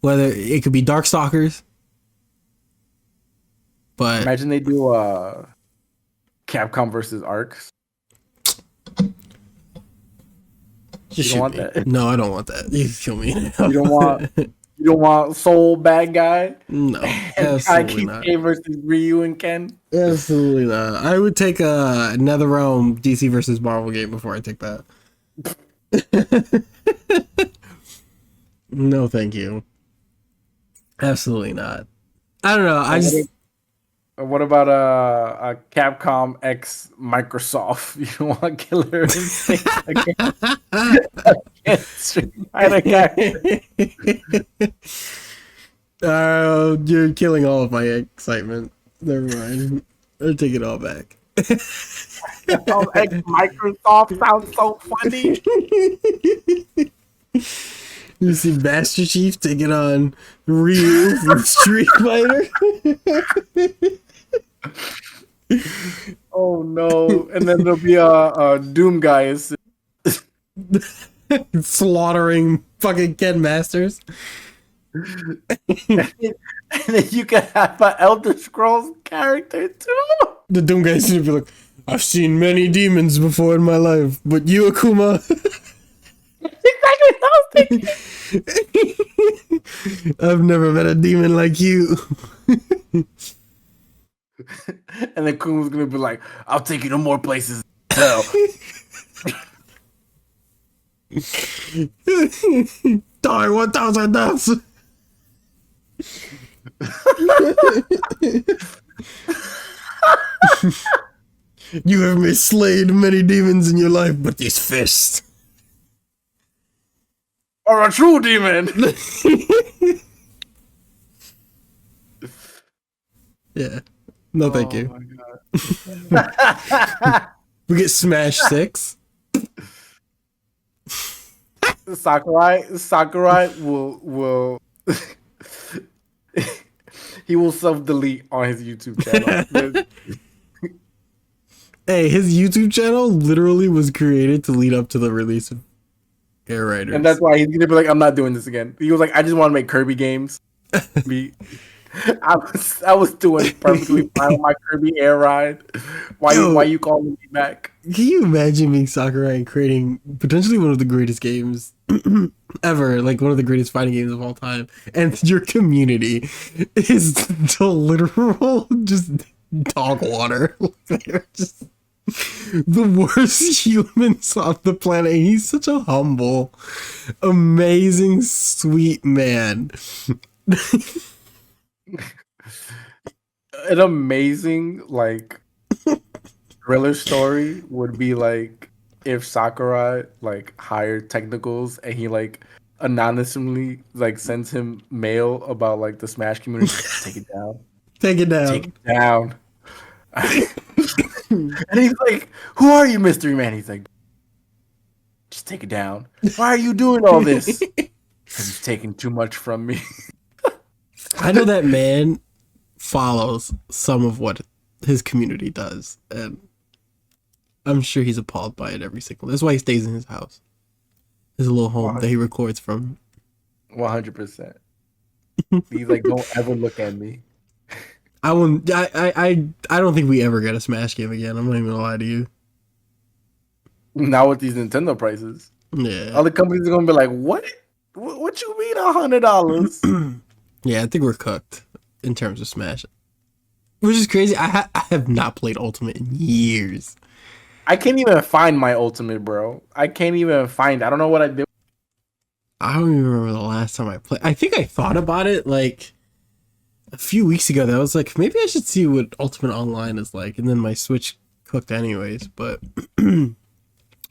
Whether it could be Darkstalkers. But imagine they do Capcom versus Arcs. Just you don't want that? No, I don't want that. You kill me. You don't want Soul bad guy? No, absolutely not. Versus Ryu and Ken? Absolutely not. I would take a NetherRealm DC versus Marvel game before I take that. No, thank you. Absolutely not. I don't know. What about a Capcom X Microsoft? You don't want Killer Instinct against Street Fighter guy. You're killing all of my excitement. Never mind. I'll take it all back. Capcom X Microsoft sounds so funny. You see Master Chief taking on Ryu from Street Fighter? Oh no. And then there'll be a Doom guy slaughtering fucking Ken Masters. And then you can have an Elder Scrolls character too. The Doom guy's gonna be like, I've seen many demons before in my life, but you, Akuma... Exactly what I was thinking. I've never met a demon like you. And then Kuma's gonna be like, I'll take you to more places. Hell. Die 1,000 deaths. You have mislaid many demons in your life, but these fists are a true demon. Yeah. No, thank you. My God. We get Smash 6. Sakurai will he will self-delete on his YouTube channel. Hey, his YouTube channel literally was created to lead up to the release of Air Riders. And that's why he's gonna be like, I'm not doing this again. He was like, I just want to make Kirby games. I was doing perfectly fine with my Kirby Air Ride. Why you calling me back? Can you imagine being Sakurai and creating potentially one of the greatest games ever, like one of the greatest fighting games of all time, and your community is the literal just dog water. They're just the worst humans on the planet. He's such a humble, amazing, sweet man. An amazing like thriller story would be like if Sakurai like hired technicals and he like anonymously like sends him mail about like the Smash community. Take it down. Take it down. Take it down. And he's like, "Who are you, mystery man?" He's like, "Just take it down. Why are you doing all this?" Because he's taking too much from me. I know that man follows some of what his community does, and I'm sure he's appalled by it every single. That's why he stays in his house, his little home that he records from. 100%. He's like, "Don't ever look at me." I won't. I don't think we ever get a Smash game again. I'm not even gonna lie to you. Now with these Nintendo prices, Yeah. other companies are gonna be like, "What? What you mean $100? Yeah, I think we're cooked in terms of Smash. Which is crazy. I have not played Ultimate in years. I can't even find my Ultimate, bro. I can't even find. I don't know what I did. I don't even remember the last time I played. I think I thought about it like a few weeks ago. That I was like, maybe I should see what Ultimate Online is like. And then my Switch cooked anyways. But oh,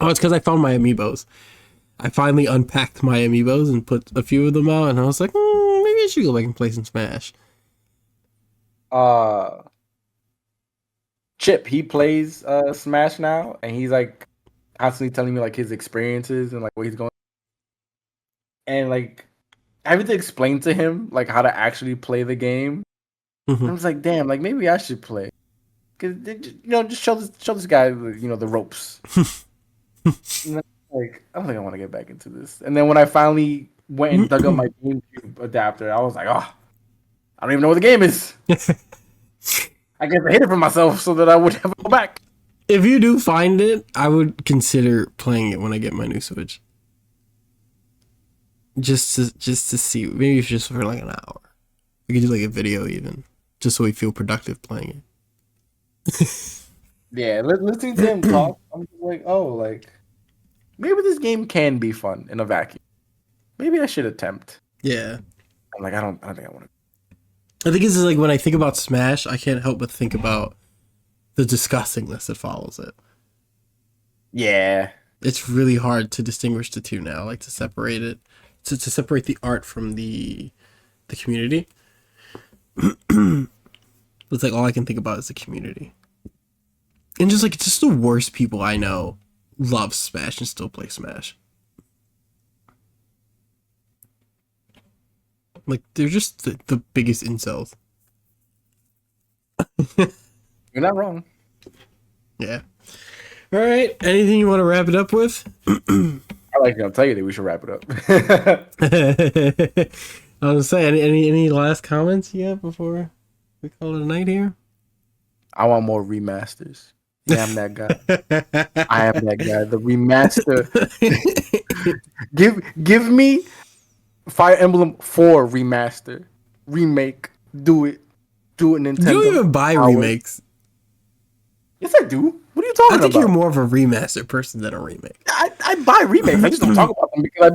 it's because I found my amiibos. I finally unpacked my amiibos and put a few of them out. And I was like, maybe I should go back and play some Smash. Chip, he plays Smash now, and he's like constantly telling me like his experiences and like what he's going. And like having to explain to him like how to actually play the game. Mhm. I was like, damn, like maybe I should play, cause just show this guy the ropes. And then, like I don't think I want to get back into this. And then when I finally went and dug up my GameCube adapter, I was like, oh, I don't even know what the game is. I guess I hid it from myself so that I would never go back. If you do find it, I would consider playing it when I get my new Switch. Just to see, maybe if just for like an hour. We could do like a video even, just so we feel productive playing it. Yeah, listening to him talk, I'm just like, oh, like maybe this game can be fun in a vacuum. Maybe I should attempt. Yeah. I'm like, I don't think I want to. I think this is like when I think about Smash, I can't help but think about the disgustingness that follows it. Yeah. It's really hard to distinguish the two now, like to separate it, to separate the art from the community. It's like all I can think about is the community. And just the worst people I know love Smash and still play Smash. Like, they're just the biggest incels. You're not wrong. Yeah. All right. Anything you want to wrap it up with? I like to tell you that we should wrap it up. I was saying, any last comments you have before we call it a night here? I want more remasters. Yeah, I'm that guy. I am that guy. The remaster. Give me Fire Emblem 4 remaster, remake. Do it, Nintendo. You don't even buy remakes. Yes, I do. What are you talking about? I think you're more of a remaster person than a remake. I buy remakes. I just don't talk about them because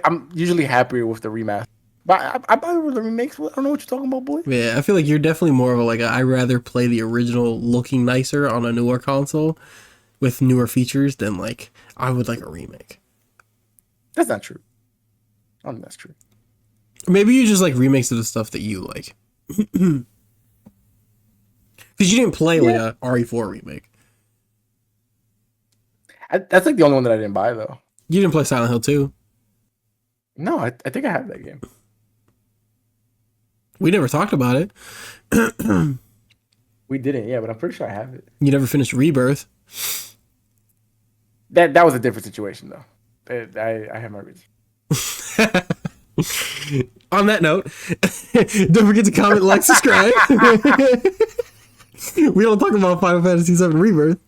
I'm usually happier with the remaster. But I buy the remakes. I don't know what you're talking about, boy. Yeah, I feel like you're definitely more of I'd rather play the original looking nicer on a newer console with newer features than like I would like a remake. That's not true. I don't think that's true. Maybe you just like remakes of the stuff that you like. Because you didn't play like a RE4 remake. That's like the only one that I didn't buy though. You didn't play Silent Hill 2? No, I think I have that game. We never talked about it. We didn't, yeah, but I'm pretty sure I have it. You never finished Rebirth. That was a different situation though. I have my reasons. On that note, don't forget to comment, like, subscribe. We don't talk about Final Fantasy VII Rebirth.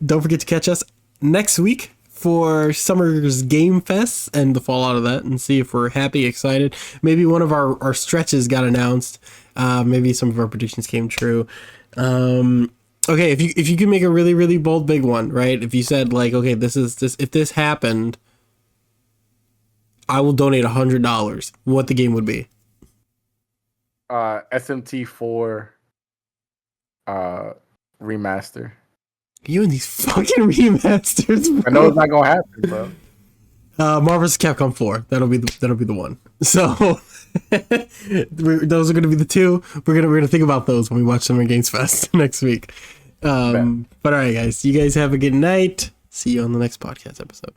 Don't forget to catch us next week for Summer's Game Fest and the fallout of that, and see if we're happy, excited. Maybe one of our stretches got announced. Maybe some of our predictions came true. Okay, if you could make a really, really bold big one, right? If you said like, okay, if this happened, I will donate $100. What the game would be? SMT4 remaster. You and these fucking remasters, bro. I know it's not gonna happen, bro. Marvel vs. Capcom 4. That'll be the one. So those are gonna be the two. We're gonna think about those when we watch Summer Games Fest next week. But all right, guys. You guys have a good night. See you on the next podcast episode.